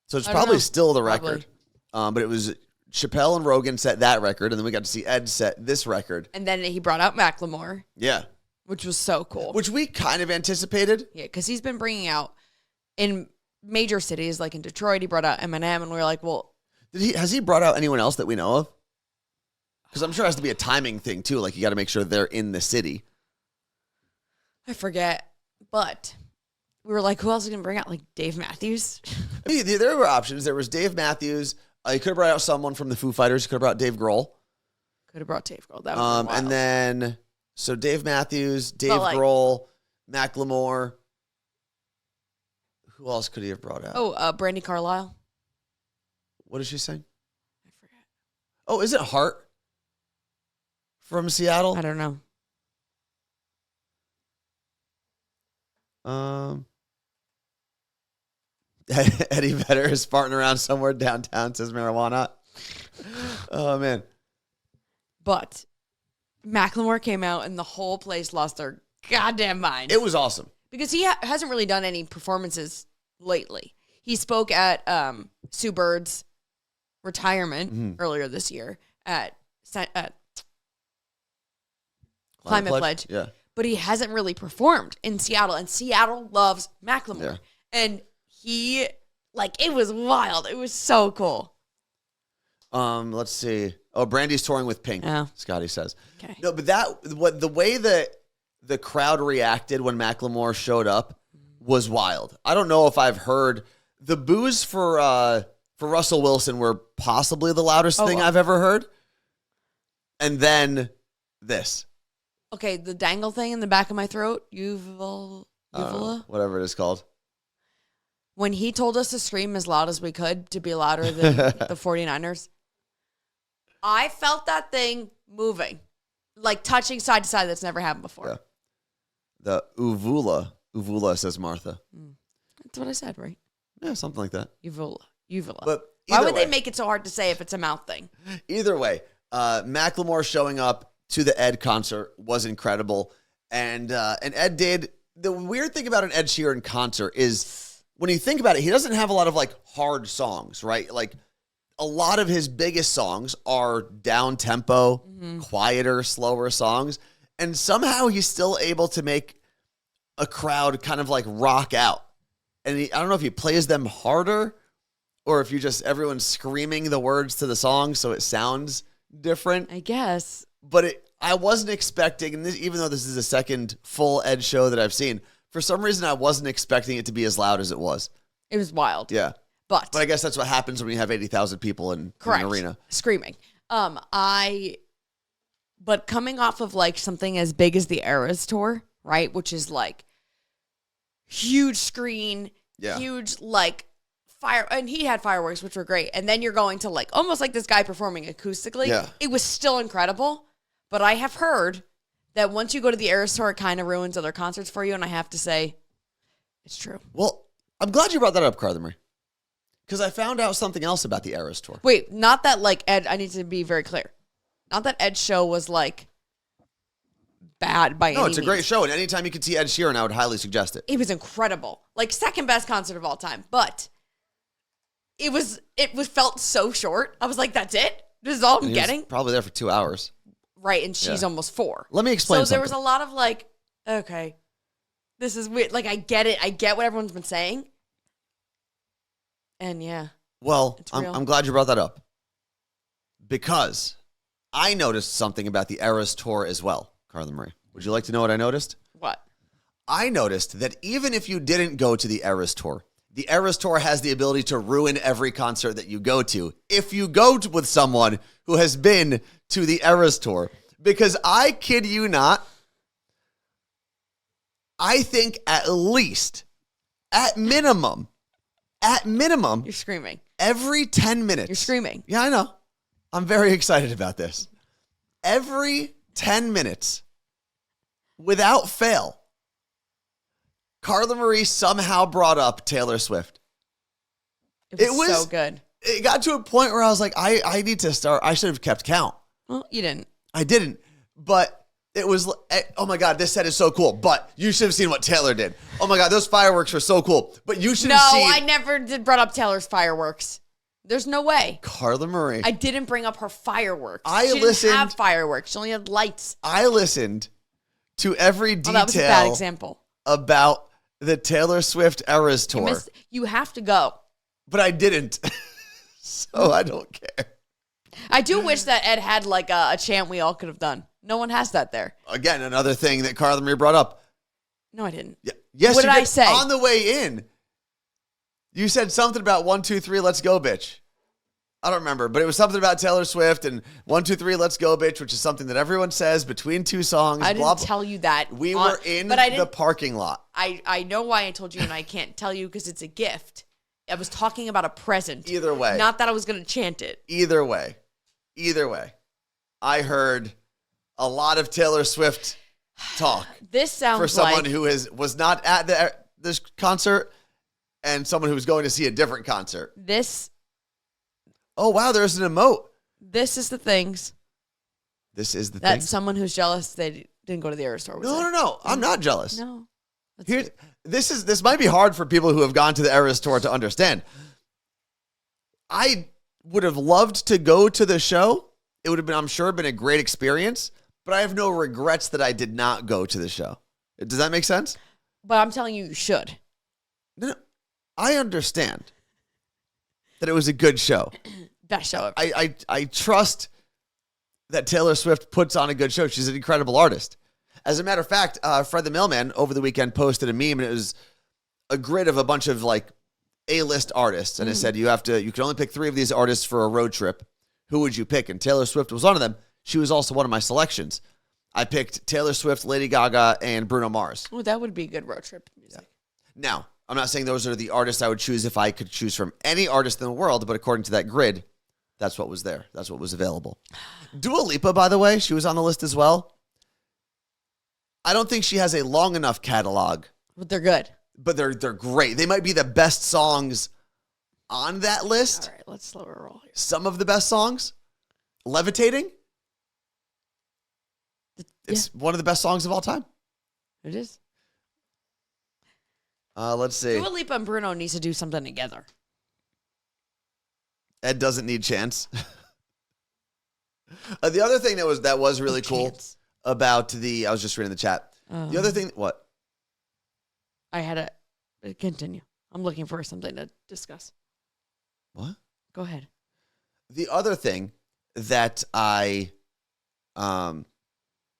So it's probably still the record. But it was Chappelle and Rogan set that record, and then we got to see Ed set this record. And then he brought out Macklemore. Yeah. Which was so cool. Which we kind of anticipated. Yeah, because he's been bringing out in major cities, like in Detroit, he brought out Eminem, and we were like, well. Has he brought out anyone else that we know of? Because I'm sure it has to be a timing thing, too. Like, you got to make sure they're in the city. I forget. But we were like, who else is going to bring out? Like Dave Matthews? There were options. There was Dave Matthews. He could have brought out someone from the Foo Fighters. He could have brought Dave Grohl. Could have brought Dave Grohl. That would and then, so Dave Matthews, Dave Grohl, Macklemore. Who else could he have brought out? Oh, Brandy Carlisle. What is she saying? I forget. Oh, is it Hart from Seattle? I don't know. Eddie Vedder is farting around somewhere downtown, says marijuana. Oh, man. But Macklemore came out and the whole place lost their goddamn mind. It was awesome. Because he hasn't really done any performances lately. He spoke at Sue Bird's retirement earlier this year at Climate Pledge. Yeah. But he hasn't really performed in Seattle. And Seattle loves Macklemore. Yeah. And he, it was wild. It was so cool. Let's see. Oh, Brandy's touring with Pink, Scotty says. Okay. No, but the way that the crowd reacted when Macklemore showed up was wild. I don't know if I've heard the boos for Russell Wilson were possibly the loudest thing I've ever heard. And then this. Okay, the dangle thing in the back of my throat, uvula, whatever it is called. When he told us to scream as loud as we could to be louder than the 49ers, I felt that thing moving, like touching side to side. That's never happened before. Yeah. The uvula, says Martha. That's what I said, right? Yeah, something like that. Uvula. But why would they make it so hard to say if it's a mouth thing? Either way, Macklemore showing up to the Ed concert was incredible. And Ed did. The weird thing about an Ed Sheeran concert is when you think about it, he doesn't have a lot of hard songs, right? Like a lot of his biggest songs are down tempo, quieter, slower songs. And somehow he's still able to make a crowd kind of rock out. And I don't know if he plays them harder or if everyone's screaming the words to the song so it sounds different. I guess. But I wasn't expecting, and even though this is the second full Ed show that I've seen, for some reason I wasn't expecting it to be as loud as it was. It was wild. Yeah. But I guess that's what happens when you have 80,000 people in an arena. Screaming. But coming off of something as big as the Eras tour, right? Which is huge screen, huge fire, and he had fireworks, which were great. And then you're going to almost like this guy performing acoustically. Yeah. It was still incredible. But I have heard that once you go to the Eras tour, it kind of ruins other concerts for you. And I have to say, it's true. Well, I'm glad you brought that up, Carla Marie. Because I found out something else about the Eras Tour. Wait, not that like Ed. I need to be very clear. Not that Ed's show was like bad by any means. No, it's a great show, and anytime you can see Ed Sheeran, I would highly suggest it. It was incredible, like second best concert of all time. But it was felt so short. I was like, that's it. This is all I'm getting. Probably there for 2 hours. Right, and she's almost 4. Let me explain. So there was a lot of like, okay, this is weird. Like I get it. I get what everyone's been saying. And yeah. Well, I'm glad you brought that up. Because I noticed something about the Eras Tour as well, Carla Marie. Would you like to know what I noticed? What? I noticed that even if you didn't go to the Eras Tour has the ability to ruin every concert that you go to if you go with someone who has been to the Eras Tour. Because I kid you not, I think at least, at minimum, You're screaming. Every 10 minutes. You're screaming. Yeah, I know. I'm very excited about this. Every 10 minutes, without fail, Carla Marie somehow brought up Taylor Swift. It was so good. It got to a point where I was like, I need to start. I should have kept count. Well, you didn't. I didn't. But it was, oh my God, this set is so cool. But you should have seen what Taylor did. Oh my God, those fireworks were so cool. But you should have seen. No, I never brought up Taylor's fireworks. There's no way. Carla Marie. I didn't bring up her fireworks. She didn't have fireworks. She only had lights. I listened to every detail. That was a bad example. About the Taylor Swift Eras Tour. You have to go. But I didn't. So I don't care. I do wish that Ed had like a chant we all could have done. No one has that there. Again, another thing that Carla Marie brought up. No, I didn't. Yeah. Yes, what did I say? On the way in, you said something about 1, 2, 3, let's go, bitch. I don't remember, but it was something about Taylor Swift and 1, 2, 3, let's go, bitch, which is something that everyone says between two songs. I didn't tell you that. We were in the parking lot. I know why I told you, and I can't tell you because it's a gift. I was talking about a present. Either way. Not that I was going to chant it. Either way. I heard a lot of Taylor Swift talk. This sounds for someone who was not at this concert and someone who was going to see a different concert. Oh, wow, there's an emote. This is the things. That someone who's jealous they didn't go to the Eras Tour. No. I'm not jealous. No. This might be hard for people who have gone to the Eras Tour to understand. I would have loved to go to the show. It would have been, I'm sure, been a great experience, but I have no regrets that I did not go to the show. Does that make sense? But I'm telling you should. No, I understand that it was a good show. Best show ever. I trust that Taylor Swift puts on a good show. She's an incredible artist. As a matter of fact, Fred the Mailman over the weekend posted a meme, and it was a grid of a bunch of like A-list artists, and it said you can only pick 3 of these artists for a road trip. Who would you pick? And Taylor Swift was one of them. She was also one of my selections. I picked Taylor Swift, Lady Gaga, and Bruno Mars. Oh, that would be a good road trip music. Yeah. Now, I'm not saying those are the artists I would choose if I could choose from any artist in the world, but according to that grid, that's what was there. That's what was available. Dua Lipa, by the way, she was on the list as well. I don't think she has a long enough catalog. But they're good. But they're great. They might be the best songs on that list. All right, let's slow her roll here. Some of the best songs. Levitating. It's one of the best songs of all time. It is. Let's see. Dua Lipa and Bruno needs to do something together. Ed doesn't need Chance. The other thing that was really cool about I was just reading the chat. The other thing, what? I had to continue. I'm looking for something to discuss. What? Go ahead. The other thing that I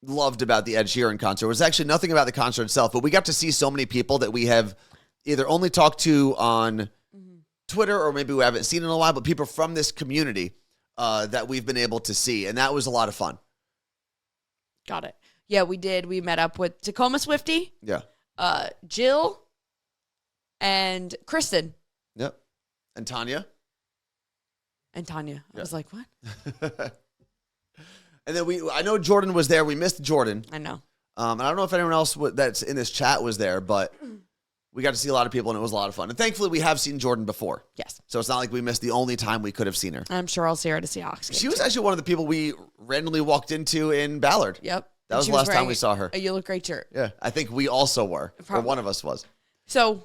loved about the Ed Sheeran concert was actually nothing about the concert itself, but we got to see so many people that we have either only talked to on Twitter or maybe we haven't seen in a while, but people from this community that we've been able to see, and that was a lot of fun. Got it. Yeah, we did. We met up with Tacoma Swiftie. Yeah. Jill and Kristen. Yep. And Tanya. I was like, what? And then I know Jordan was there. We missed Jordan. I know. And I don't know if anyone else that's in this chat was there, but we got to see a lot of people, and it was a lot of fun. And thankfully, we have seen Jordan before. Yes. So it's not like we missed the only time we could have seen her. I'm sure I'll see her at a Seahawks game. She was actually one of the people we randomly walked into in Ballard. Yep. That was the last time we saw her. A You Look Great shirt. Yeah. I think we also were. Probably. Or one of us was. So.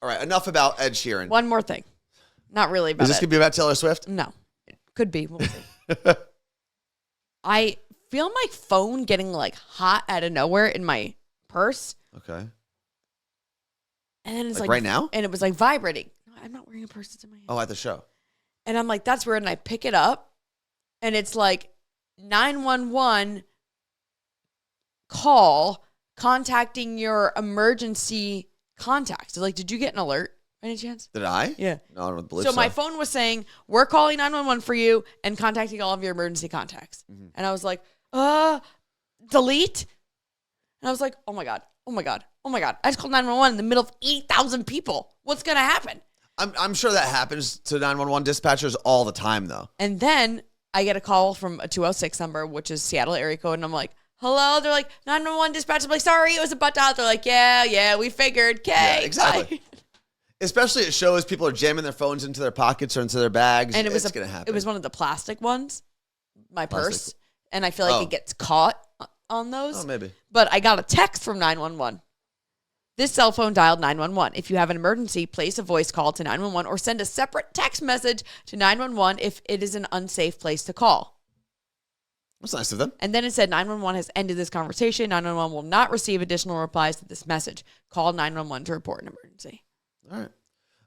All right. Enough about Ed Sheeran. One more thing. Not really about Is this going to be about Taylor Swift? No. It could be. We'll see. I feel my phone getting like hot out of nowhere in my purse. Okay. And then it's Like right now? And it was like vibrating. No, I'm not wearing a purse. It's in my hand. Oh, at the show. And I'm like, that's weird. And I pick it up and it's like 911 call contacting your emergency contacts. So like, did you get an alert by any chance? Did I? Yeah. No, I don't believe so. So my phone was saying, we're calling 911 for you and contacting all of your emergency contacts. Mm-hmm. And I was like, delete. And I was like, oh my God. Oh my God. Oh my God. I just called 911 in the middle of 8,000 people. What's going to happen? I'm sure that happens to 911 dispatchers all the time, though. And then I get a call from a 206 number, which is Seattle area code. And I'm like, hello. They're like, 911 dispatch. I'm like, sorry, it was a butt dial. They're like, yeah, we figured. Okay. Yeah, exactly. Bye. Especially at shows, people are jamming their phones into their pockets or into their bags. And it's going to happen. It was one of the plastic ones, my Plastic. purse. And I feel like it gets caught on those. Oh, maybe. But I got a text from 911. This cell phone dialed 911. If you have an emergency, place a voice call to 911 or send a separate text message to 911 if it is an unsafe place to call. That's nice of them. And then it said 911 has ended this conversation. 911 will not receive additional replies to this message. Call 911 to report an emergency. All right.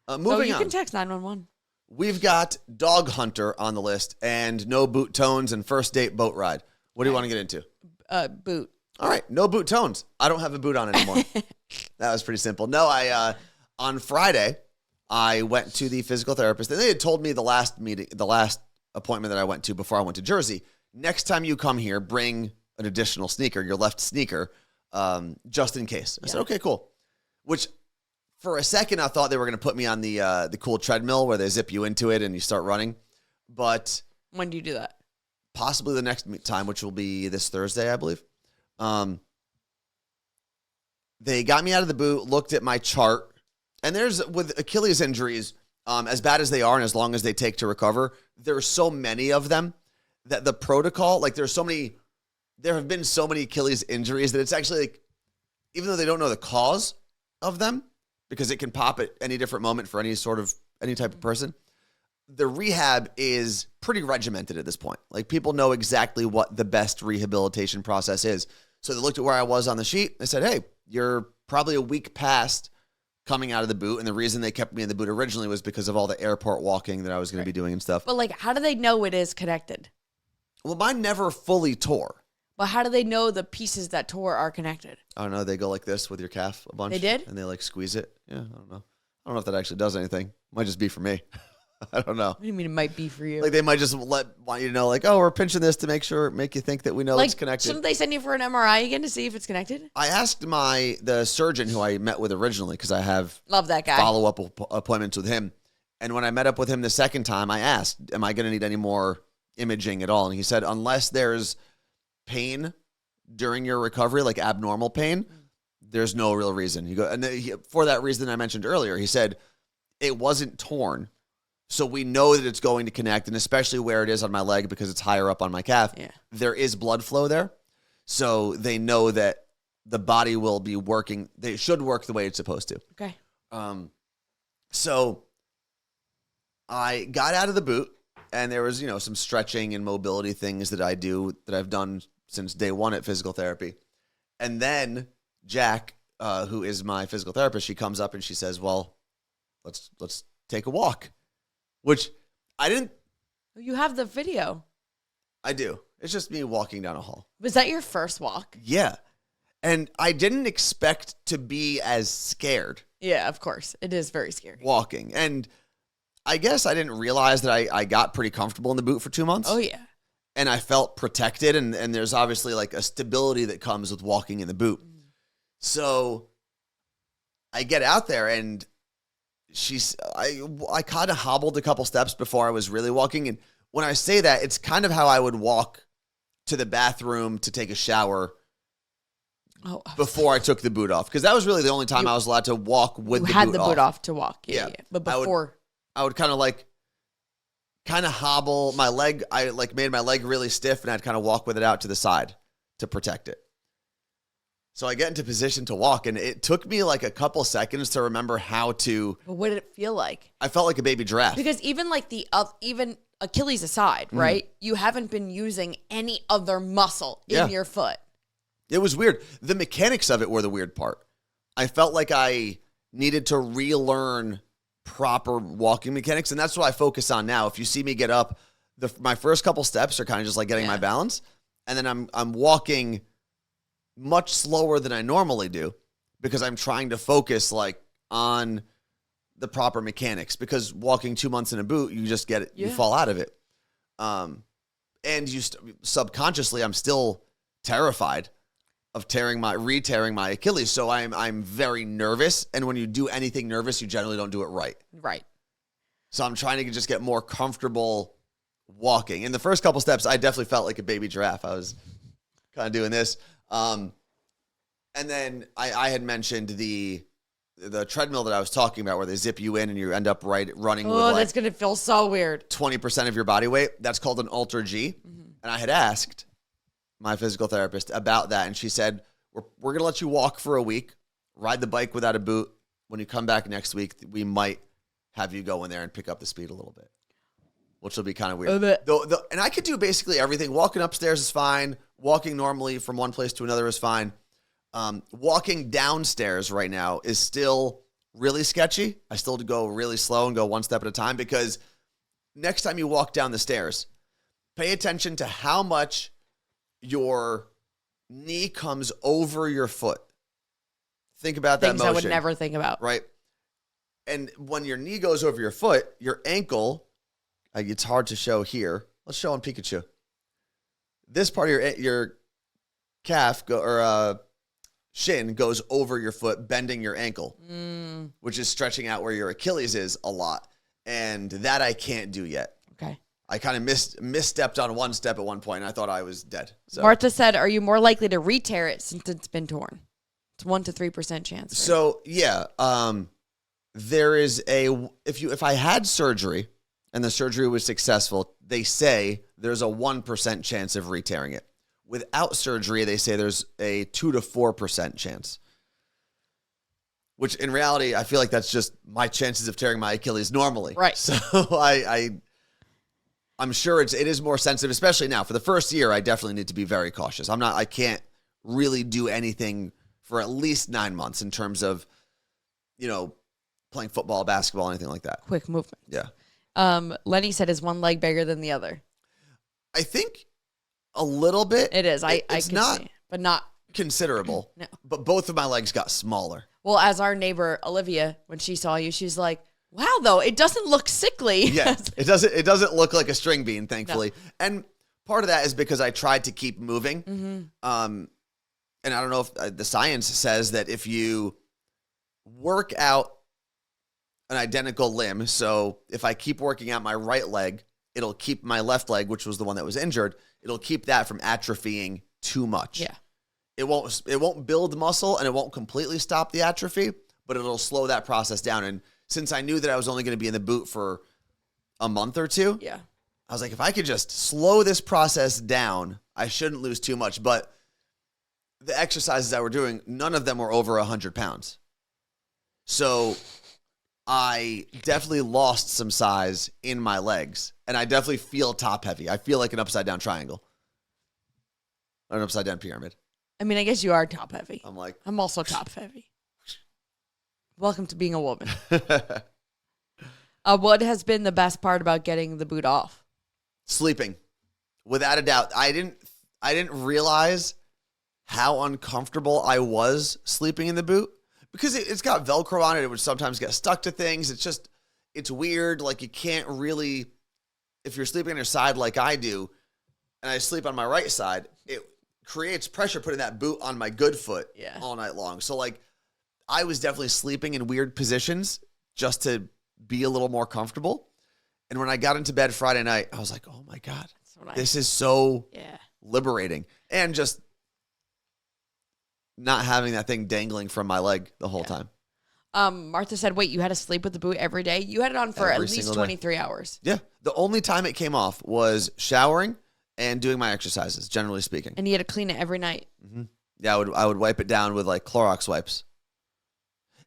So Moving you on. can text 911. We've got Dog Hunter on the list and No Boot Tones and First Date Boat Ride. What do you want to get into? Boot. All right. No boot tones. I don't have a boot on anymore. That was pretty simple. No, on Friday, I went to the physical therapist, and they had told me the last appointment that I went to before I went to Jersey, next time you come here, bring an additional sneaker, your left sneaker, just in case. I said, okay, cool. Which for a second, I thought they were going to put me on the cool treadmill where they zip you into it and you start running. But When do you do that? possibly the next time, which will be this Thursday, I believe. They got me out of the boot, looked at my chart, and there's, with Achilles injuries, as bad as they are and as long as they take to recover, there's so many of them that the protocol, like there have been so many Achilles injuries that it's actually like, even though they don't know the cause of them, because it can pop at any different moment for any type of person, the rehab is pretty regimented at this point. Like people know exactly what the best rehabilitation process is. So they looked at where I was on the sheet. They said, hey, you're probably a week past coming out of the boot. And the reason they kept me in the boot originally was because of all the airport walking that I was going to be doing and stuff. But like, how do they know it is connected? Well, mine never fully tore. But how do they know the pieces that tore are connected? I don't know. They go like this with your calf a bunch. They did? And they like squeeze it. Yeah, I don't know. I don't know if that actually does anything. Might just be for me. I don't know. What do you mean it might be for you? Like they might just want you to know, like, oh, we're pinching this to make you think that we know like, it's connected. shouldn't they send you for an MRI again to see if it's connected? I asked the surgeon who I met with originally, because I have Love that guy. follow-up appointments with him. And when I met up with him the second time, I asked, am I going to need any more imaging at all? And he said, unless there's pain during your recovery, like abnormal pain, there's no real reason. You go, and for that reason I mentioned earlier, he said it wasn't torn. So we know that it's going to connect, and especially where it is on my leg because it's higher up on my calf, there is blood flow there. So they know that the body will be working. They should work the way it's supposed to. Okay. So I got out of the boot, and there was, some stretching and mobility things that I do that I've done since day one at physical therapy. And then Jack, who is my physical therapist, she comes up and she says, well, let's take a walk. Which I didn't. You have the video. I do. It's just me walking down a hall. Was that your first walk? Yeah. And I didn't expect to be as scared. Yeah, of course. It is very scary. Walking. And I guess I didn't realize that I got pretty comfortable in the boot for 2 months. Oh, yeah. And I felt protected. And there's obviously like a stability that comes with walking in the boot. So I get out there and I kind of hobbled a couple steps before I was really walking. And when I say that, it's kind of how I would walk to the bathroom to take a shower before I took the boot off. Because that was really the only time I was allowed to walk with the boot off. You had the boot off to walk. Yeah. But before. I would kind of hobble my leg. I made my leg really stiff and I'd kind of walk with it out to the side to protect it. So I get into position to walk, and it took me like a couple seconds to remember how to. But what did it feel like? I felt like a baby giraffe. Because even like even Achilles aside, right? You haven't been using any other muscle in your foot. It was weird. The mechanics of it were the weird part. I felt like I needed to relearn proper walking mechanics, and that's what I focus on now. If you see me get up, my first couple steps are kind of just like getting my balance, and then I'm walking much slower than I normally do because I'm trying to focus like on the proper mechanics, because walking 2 months in a boot, you just get it, you fall out of it. And you subconsciously, I'm still terrified of re-tearing my Achilles. So I'm very nervous. And when you do anything nervous, you generally don't do it right. Right. So I'm trying to just get more comfortable walking. In the first couple steps, I definitely felt like a baby giraffe. I was kind of doing this. And then I had mentioned the treadmill that I was talking about, where they zip you in and you end up running with that's going to feel so weird. 20% of your body weight. That's called an Ultra G. Mm-hmm. And I had asked my physical therapist about that, and she said, we're going to let you walk for a week, ride the bike without a boot. When you come back next week, we might have you go in there and pick up the speed a little bit, which will be kind of weird. And I could do basically everything. Walking upstairs is fine. Walking normally from one place to another is fine. Walking downstairs right now is still really sketchy. I still go really slow and go one step at a time, because next time you walk down the stairs, pay attention to how much your knee comes over your foot. Think about that motion. Things I would never think about. Right? And when your knee goes over your foot, your ankle, it's hard to show here. Let's show on Pikachu. This part of your calf shin goes over your foot, bending your ankle, which is stretching out where your Achilles is a lot. And that I can't do yet. Okay. I kind of misstepped on one step at one point, and I thought I was dead. So. Martha said, are you more likely to re-tear it since it's been torn? It's 1% to 3% chance. Right? So, yeah. There is if I had surgery and the surgery was successful, they say there's a 1% chance of re-tearing it. Without surgery, they say there's a 2 to 4% chance. Which in reality, I feel like that's just my chances of tearing my Achilles normally. Right. So I'm sure it is more sensitive, especially now. For the first year, I definitely need to be very cautious. I can't really do anything for at least 9 months in terms of, playing football, basketball, anything like that. Quick movement. Yeah. Lenny said, is one leg bigger than the other? I think a little bit. It is. It's not, but not considerable. No. But both of my legs got smaller. Well, as our neighbor Olivia, when she saw you, she's like, wow, though, it doesn't look sickly. Yeah, it doesn't look like a string bean, thankfully. No. And part of that is because I tried to keep moving. Mm-hmm. And I don't know if the science says that if you work out an identical limb, so if I keep working out my right leg, it'll keep my left leg, which was the one that was injured, it'll keep that from atrophying too much. Yeah. It won't build muscle, and it won't completely stop the atrophy, but it'll slow that process down. And since I knew that I was only going to be in the boot for a month or two, I was like, if I could just slow this process down, I shouldn't lose too much. But the exercises that we're doing, none of them were over 100 pounds. So I definitely lost some size in my legs, and I definitely feel top heavy. I feel like an upside down triangle or an upside down pyramid. I mean, I guess you are top heavy. I'm also top heavy. Welcome to being a woman. What has been the best part about getting the boot off? Sleeping. Without a doubt. I didn't realize how uncomfortable I was sleeping in the boot, because it's got Velcro on it. It would sometimes get stuck to things. It's weird. Like, you can't really, if you're sleeping on your side like I do, and I sleep on my right side, it creates pressure putting that boot on my good foot all night long. So, like, I was definitely sleeping in weird positions just to be a little more comfortable. And when I got into bed Friday night, I was like, oh my God, so nice. This is so liberating. And just not having that thing dangling from my leg the whole time. Martha said, wait, you had to sleep with the boot every day? You had it on for Every at least single 23 hours. Yeah. The only time it came off was showering and doing my exercises, generally speaking. And you had to clean it every night. Mm-hmm. Yeah, I would wipe it down with like Clorox wipes.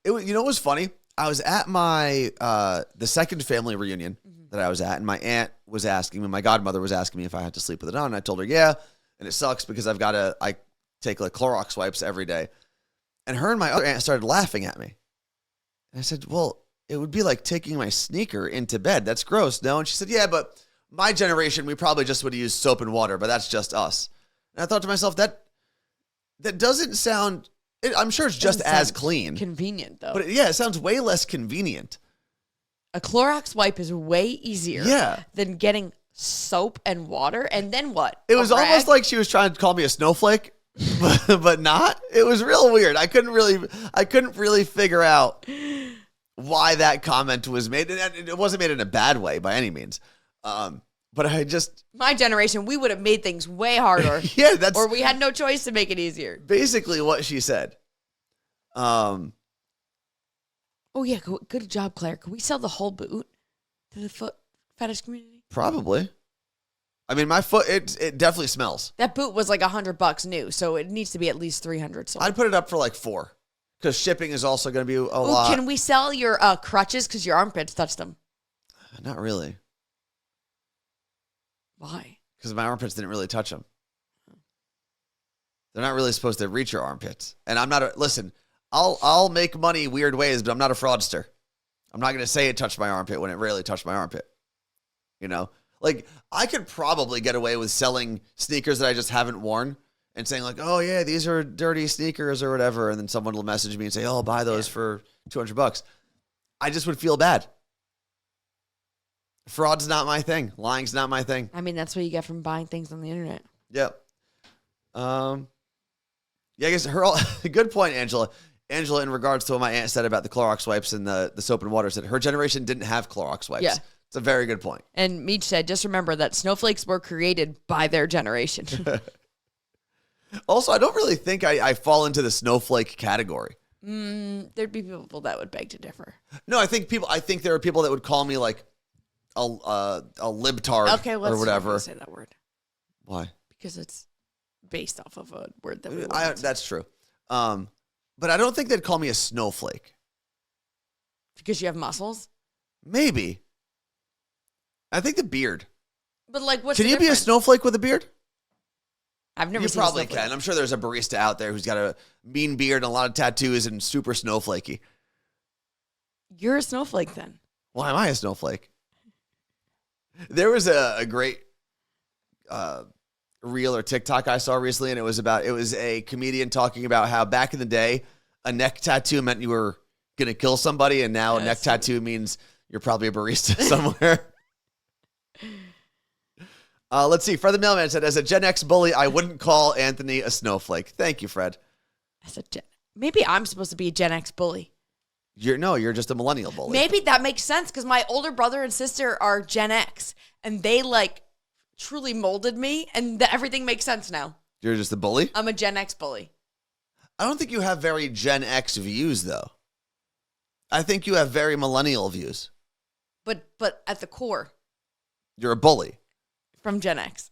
You know what was funny? I was at my the second family reunion that I was at, and my aunt was asking me, my godmother was asking me if I had to sleep with it on, and I told her, yeah, and it sucks because I take like Clorox wipes every day. And her and my other aunt started laughing at me. And I said, well, it would be like taking my sneaker into bed. That's gross, no? And she said, yeah, but my generation, we probably just would have used soap and water, but that's just us. And I thought to myself, that doesn't sound, I'm sure it's just as clean. Convenient, though. But it sounds way less convenient. A Clorox wipe is way easier than getting soap and water. And then what? It was almost like she was trying to call me a snowflake, but not. It was real weird. I couldn't really figure out why that comment was made. And it wasn't made in a bad way by any means. But my generation, we would have made things way harder. Or we had no choice to make it easier. Basically what she said. Oh yeah, good job, Claire. Can we sell the whole boot to the foot fetish community? Probably. I mean, my foot, it definitely smells. That boot was like $100 new, so it needs to be at least 300 sold. I'd put it up for like 4, because shipping is also going to be a lot. Can we sell your crutches because your armpits touch them? Not really. Why? Because my armpits didn't really touch them. They're not really supposed to reach your armpits. And I'm not listen, I'll make money weird ways, but I'm not a fraudster. I'm not going to say it touched my armpit when it rarely touched my armpit. You know? Like, I could probably get away with selling sneakers that I just haven't worn and saying like, oh yeah, these are dirty sneakers or whatever. And then someone will message me and say, oh, I'll buy those for $200. I just would feel bad. Fraud's not my thing. Lying's not my thing. I mean, that's what you get from buying things on the internet. Yep. Yeah, I guess good point, Angela. Angela, in regards to what my aunt said about the Clorox wipes and the soap and water, said her generation didn't have Clorox wipes. Yeah. It's a very good point. And Meech said, just remember that snowflakes were created by their generation. Also, I don't really think I fall into the snowflake category. There'd be people that would beg to differ. No, I think there are people that would call me like a libtard or whatever. Say that word. Why? Because it's based off of a word that we that's true. But I don't think they'd call me a snowflake. Because you have muscles? Maybe. I think the beard. But like, what's Can you be a snowflake with a beard? I've never seen You probably can. I'm sure there's a barista out there who's got a mean beard and a lot of tattoos and super snowflakey. You're a snowflake then. Why am I a snowflake? There was a great reel or TikTok I saw recently, and it was a comedian talking about how back in the day, a neck tattoo meant you were going to kill somebody, and now a neck tattoo means you're probably a barista somewhere. Let's see. Fred the Mailman said, as a Gen X bully, I wouldn't call Anthony a snowflake. Thank you, Fred. Maybe I'm supposed to be a Gen X bully. You're just a millennial bully. Maybe that makes sense because my older brother and sister are Gen X, and they like truly molded me, and everything makes sense now. You're just a bully? I'm a Gen X bully. I don't think you have very Gen X views, though. I think you have very millennial views. But at the core. You're a bully. From Gen X.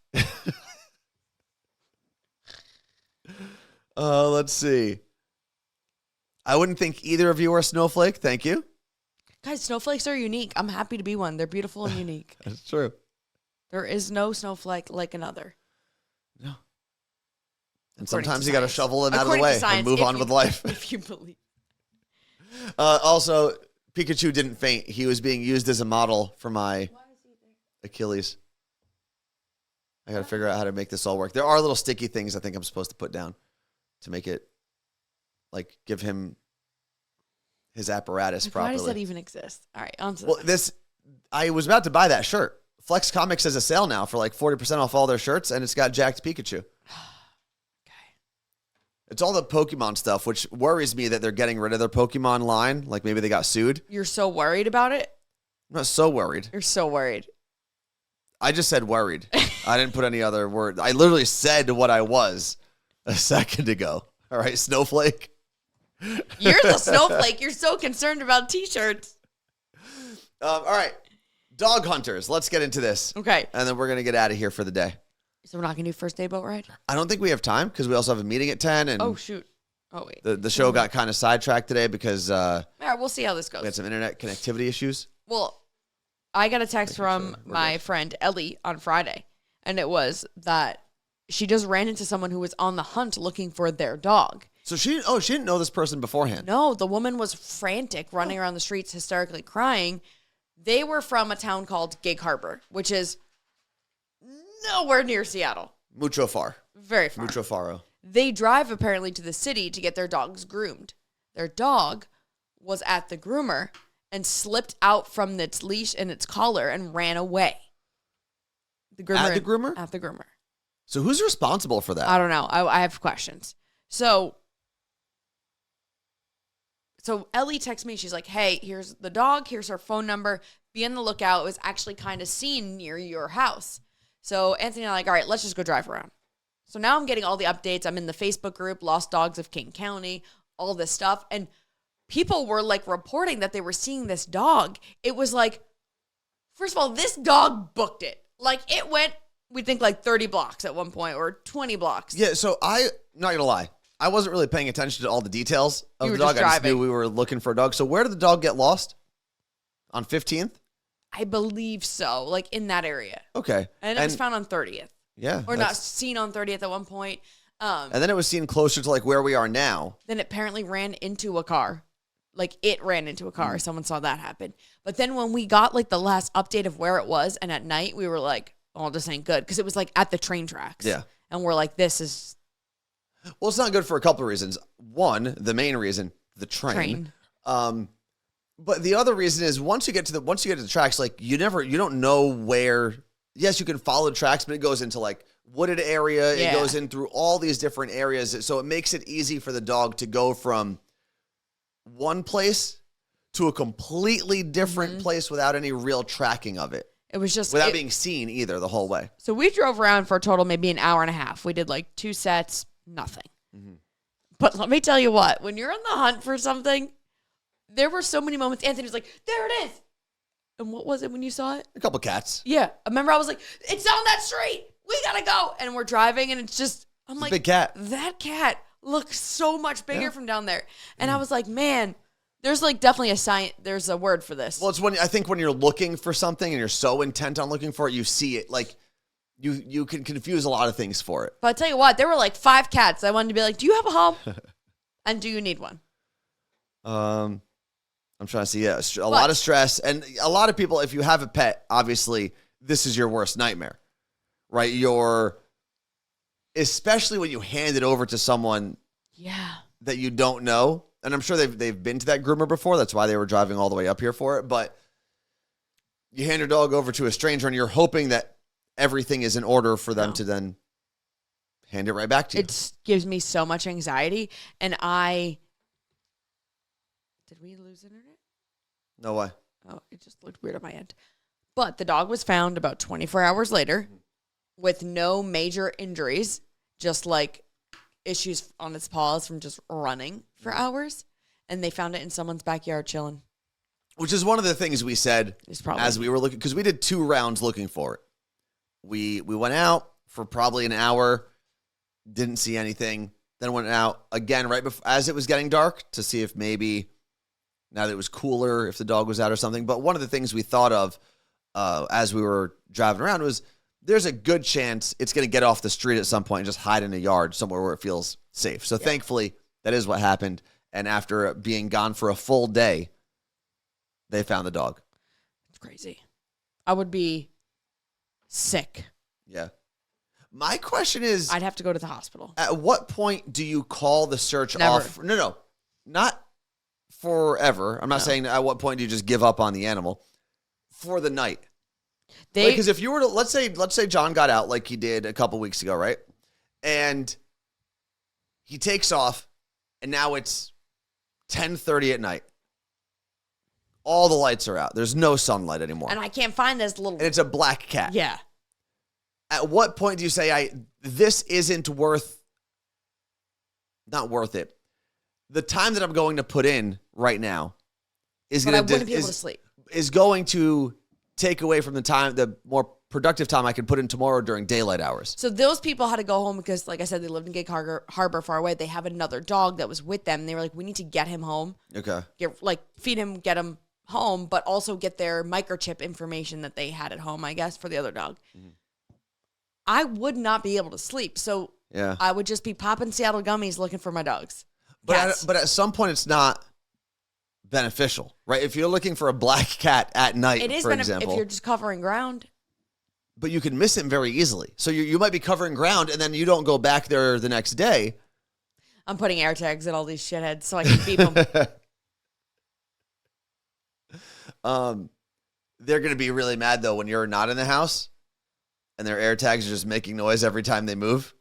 Let's see. I wouldn't think either of you are a snowflake. Thank you. Guys, snowflakes are unique. I'm happy to be one. They're beautiful and unique. That's true. There is no snowflake like another. No. And sometimes you got to shovel it out of the way and move on with life. If you believe. Also, Pikachu didn't faint. He was being used as a model for my Achilles. I got to figure out how to make this all work. There are little sticky things I think I'm supposed to put down to make it, like, give him his apparatus properly. Why does that even exist? All right, on to I was about to buy that shirt. Flex Comics has a sale now for like 40% off all their shirts, and it's got jacked Pikachu. Okay. It's all the Pokemon stuff, which worries me that they're getting rid of their Pokemon line. Like maybe they got sued. You're so worried about it? I'm not so worried. You're so worried. I just said worried. I didn't put any other word. I literally said what I was a second ago. All right, snowflake. You're the snowflake. You're so concerned about T-shirts. All right, dog hunters. Let's get into this. Okay. And then we're going to get out of here for the day. So we're not going to do first day boat ride? I don't think we have time because we also have a meeting at 10. And Oh, shoot. Oh, wait. the show got kind of sidetracked today because All right, we'll see how this goes. we had some internet connectivity issues. Well, I got a text from we're my good. friend Ellie on Friday, and it was that she just ran into someone who was on the hunt looking for their dog. So she didn't know this person beforehand. No, the woman was frantic, running around the streets, hysterically crying. They were from a town called Gig Harbor, which is nowhere near Seattle. Mucho far. Very far. Mucho faro. They drive apparently to the city to get their dogs groomed. Their dog was at the groomer and slipped out from its leash and its collar and ran away. The groomer At the groomer? At the groomer. So who's responsible for that? I don't know. I have questions. So Ellie texts me. She's like, hey, here's the dog. Here's her phone number. Be on the lookout. It was actually kind of seen near your house. So Anthony and I are like, all right, let's just go drive around. So now I'm getting all the updates. I'm in the Facebook group, Lost Dogs of King County, all this stuff. And people were like reporting that they were seeing this dog. It was like, first of all, this dog booked it. Like it went, we think like 30 blocks at one point or 20 blocks. Yeah, so I'm not going to lie. I wasn't really paying attention to all the details of You the were dog. just I just driving. knew we were looking for a dog. So where did the dog get lost? On 15th? I believe so, like in that area. Okay. And it was found on 30th. Yeah. Or not seen on 30th at one point. And then it was seen closer to like where we are now. Then it apparently ran into a car. Like it ran into a car. Someone saw that happen. But then when we got like the last update of where it was and at night, we were like, oh, this ain't good. Because it was like at the train tracks. Yeah. And we're like, this is Well, it's not good for a couple of reasons. One, the main reason, the train. But the other reason is once you get to the tracks, like you don't know where. Yes, you can follow the tracks, but it goes into like wooded area. Yeah. It goes in through all these different areas, so it makes it easy for the dog to go from one place to a completely different place without any real tracking of it, It was just without being seen either the whole way. So we drove around for a total maybe an hour and a half. We did like 2 sets, nothing. But let me tell you what, when you're on the hunt for something, there were so many moments. Anthony was like, there it is. And what was it when you saw it? A couple cats. Yeah. I remember I was like, it's on that street. We got to go. And we're driving and it's just, I'm It's like, a big cat. that cat looks so much bigger Yeah. from down there. And I was like, man, there's like definitely there's a word for this. Well, it's I think when you're looking for something and you're so intent on looking for it, you see it. Like you can confuse a lot of things for it. But I tell you what, there were like 5 cats. I wanted to be like, do you have a home? And do you need one? I'm trying to see a lot of stress, and a lot of people. If you have a pet, obviously this is your worst nightmare, right? Especially when you hand it over to someone that you don't know. And I'm sure they've been to that groomer before. That's why they were driving all the way up here for it. But you hand your dog over to a stranger and you're hoping that everything is in order for them to then hand it right back to you. It gives me so much anxiety. And did we lose internet? No way. Oh, it just looked weird on my end. But the dog was found about 24 hours later with no major injuries, just like issues on its paws from just running for hours. And they found it in someone's backyard chilling. Which is one of the things we said as we were looking, because we did 2 rounds looking for it. We went out for probably an hour, didn't see anything, then went out again right before as it was getting dark to see if maybe now that it was cooler, if the dog was out or something. But one of the things we thought of as we were driving around was there's a good chance it's going to get off the street at some point and just hide in a yard somewhere where it feels safe. So thankfully, that is what happened. And after being gone for a full day, they found the dog. It's crazy. I would be sick. Yeah. My question is, I'd have to go to the hospital. at what point do you call the search Never. off? No, not forever. I'm not saying at what point do you just give up on the animal for the night. Because if you were to, let's say John got out like he did a couple weeks ago, right? And he takes off and now it's 10:30 at night. All the lights are out. There's no sunlight anymore. and I can't find this little. And it's a black cat. Yeah. At what point do you say, this isn't worth not worth it. The time that I'm going to put in right now is But going I wouldn't be able to sleep. Is going to take away from the more productive time I can put in tomorrow during daylight hours. So those people had to go home because, like I said, they lived in Gig Harbor far away. They have another dog that was with them. And they were like, we need to get him home. Okay. Feed him, get him home, but also get their microchip information that they had at home, I guess, for the other dog. Mm-hmm. I would not be able to sleep. So yeah, I would just be popping Seattle Gummies looking for my dogs. But at some point, it's not beneficial, right? If you're looking for a black cat at night, it is for example, if you're just covering ground. But you can miss him very easily. So you might be covering ground, and then you don't go back there the next day. I'm putting air tags in all these shitheads so I can beep them. They're going to be really mad, though, when you're not in the house, and their air tags are just making noise every time they move.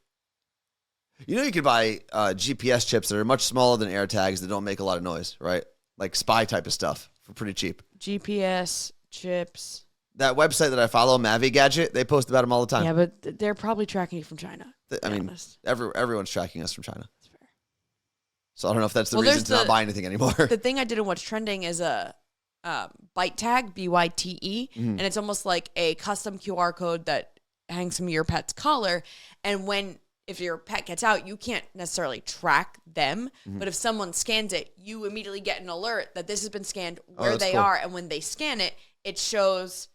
You know, you could buy GPS chips that are much smaller than air tags that don't make a lot of noise, right? Like spy type of stuff for pretty cheap. GPS chips. That website that I follow, Mavi Gadget, they post about them all the time. Yeah, but they're probably tracking you from China. I mean, everyone's tracking us from China. That's fair. So I don't know if that's the reason to not buy anything anymore. The thing I did in What's Trending is a Byte tag, BYTE, and it's almost like a custom QR code that hangs from your pet's collar. And if your pet gets out, you can't necessarily track them, but if someone scans it, you immediately get an alert that this has been scanned, where they are, and when they scan it, it shows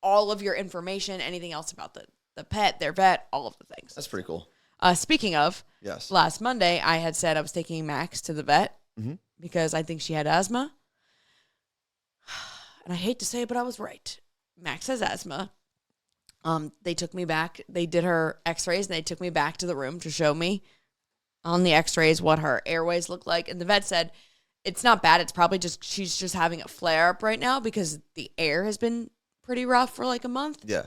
all of your information, anything else about the pet, their vet, all of the things. That's pretty cool. Speaking of, yes, last Monday, I had said I was taking Max to the vet because I think she had asthma. And I hate to say it, but I was right. Max has asthma. They took me back. They did her x-rays, and they took me back to the room to show me on the x-rays what her airways look like. And the vet said, it's not bad. It's probably just she's just having a flare-up right now because the air has been pretty rough for like a month. Yeah.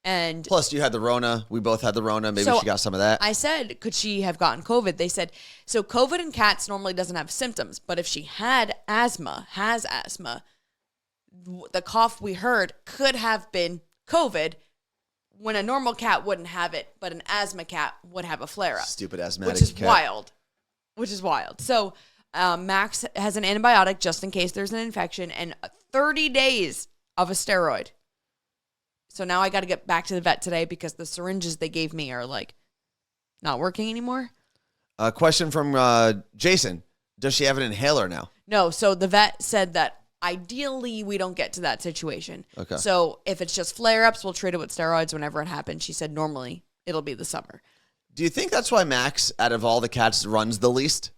And plus, you had the Rona. We both had the Rona. Maybe she got some of that. I said, could she have gotten COVID? They said, so COVID in cats normally doesn't have symptoms. But if she has asthma, the cough we heard could have been COVID when a normal cat wouldn't have it, but an asthma cat would have a flare-up. Stupid asthmatic cat. Which is wild. So Max has an antibiotic just in case there's an infection and 30 days of a steroid. So now I got to get back to the vet today because the syringes they gave me are like not working anymore. A question from Jason. Does she have an inhaler now? No. So the vet said that ideally we don't get to that situation. Okay. So if it's just flare-ups, we'll treat it with steroids whenever it happens. She said normally it'll be the summer. Do you think that's why Max, out of all the cats, runs the least?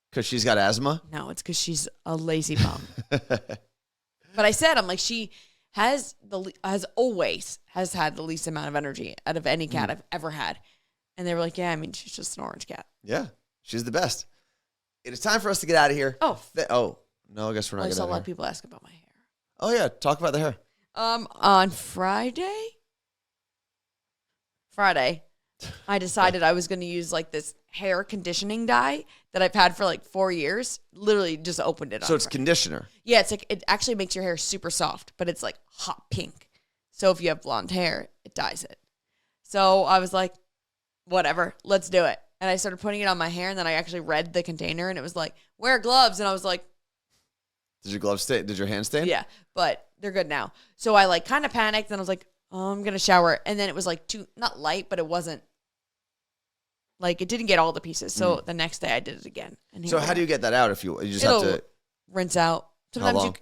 Because she's got asthma? No, it's because she's a lazy bum. But I said, I'm like, she has always had the least amount of energy out of any cat I've ever had. And they were like, yeah, I mean, she's just an orange cat. Yeah, she's the best. It is time for us to get out of here. Oh, no, I guess we're not. I saw a lot of people ask about my hair. Oh yeah, talk about the hair. On Friday, I decided I was going to use like this hair conditioning dye that I've had for like 4 years. Literally just opened it up. So it's conditioner. Yeah, it's like it actually makes your hair super soft, but it's like hot pink. So if you have blonde hair, it dyes it. So I was like, whatever, let's do it. And I started putting it on my hair, and then I actually read the container, and it was like, wear gloves. And I was like, did your gloves stain? Did your hands stain? Yeah, but they're good now. So I like kind of panicked, and I was like, oh, I'm going to shower. And then it was like not light, but it wasn't like it didn't get all the pieces. So the next day I did it again. And so how do you get that out if you just It'll have to rinse out? Sometimes how long?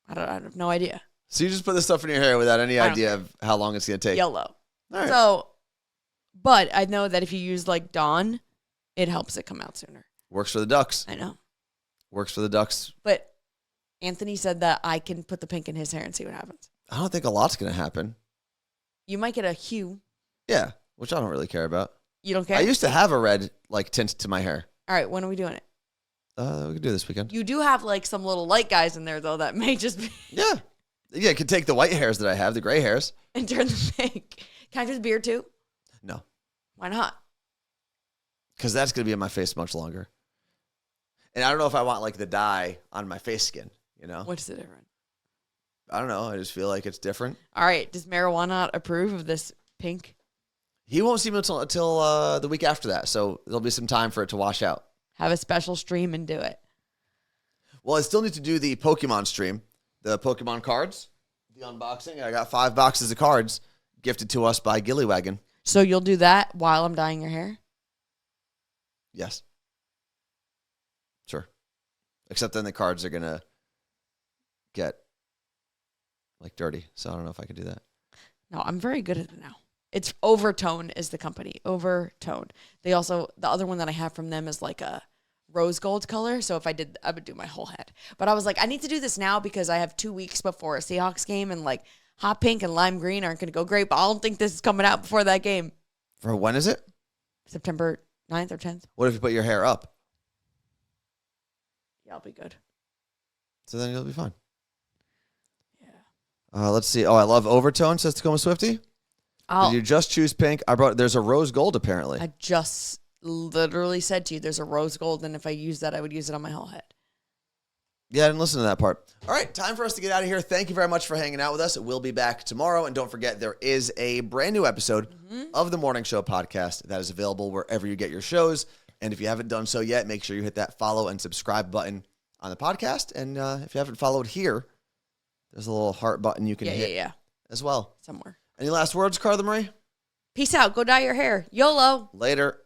I have no idea. So you just put this stuff in your hair without any idea of how long it's going to take? Yellow. All right. So, but I know that if you use like Dawn, it helps it come out sooner. Works for the ducks. I know. Works for the ducks. But Anthony said that I can put the pink in his hair and see what happens. I don't think a lot's going to happen. You might get a hue. Yeah, which I don't really care about. You don't care? I used to have a red like tint to my hair. All right, when are we doing it? We can do it this weekend. You do have like some little light guys in there though that may just be Yeah, I could take the white hairs that I have, the gray hairs, and turn them pink. Can I do the beard too? No. Why not? Because that's going to be on my face much longer. And I don't know if I want like the dye on my face skin, you know? What's the difference? I don't know. I just feel like it's different. All right. Does marijuana not approve of this pink? He won't see me until the week after that. So there'll be some time for it to wash out. have a special stream and do it. Well, I still need to do the Pokemon stream, the Pokemon cards, the unboxing. I got 5 boxes of cards gifted to us by Gillywagon. So you'll do that while I'm dyeing your hair? Yes. Sure. Except then the cards are going to get like dirty. So I don't know if I can do that. No, I'm very good at it now. It's Overtone is the company. Overtone. They also, the other one that I have from them is like a rose gold color. So if I did, I would do my whole head. But I was like, I need to do this now because I have 2 weeks before a Seahawks game and like hot pink and lime green aren't going to go great. But I don't think this is coming out before that game. For when is it? September 9th or 10th. What if you put your hair up? Yeah, I'll be good. So then you'll be fine. Yeah. Let's see. Oh, I love Overtone, says Tacoma Swifty. Did you just choose pink? There's a rose gold apparently. I just literally said to you, there's a rose gold. And if I use that, I would use it on my whole head. Yeah, I didn't listen to that part. All right, time for us to get out of here. Thank you very much for hanging out with us. We'll be back tomorrow. And don't forget, there is a brand new episode of the Morning Show podcast that is available wherever you get your shows. And if you haven't done so yet, make sure you hit that follow and subscribe button on the podcast. And if you haven't followed here, there's a little heart button you can hit as well. Somewhere. Any last words, Carla Marie? Peace out. Go dye your hair. YOLO. Later.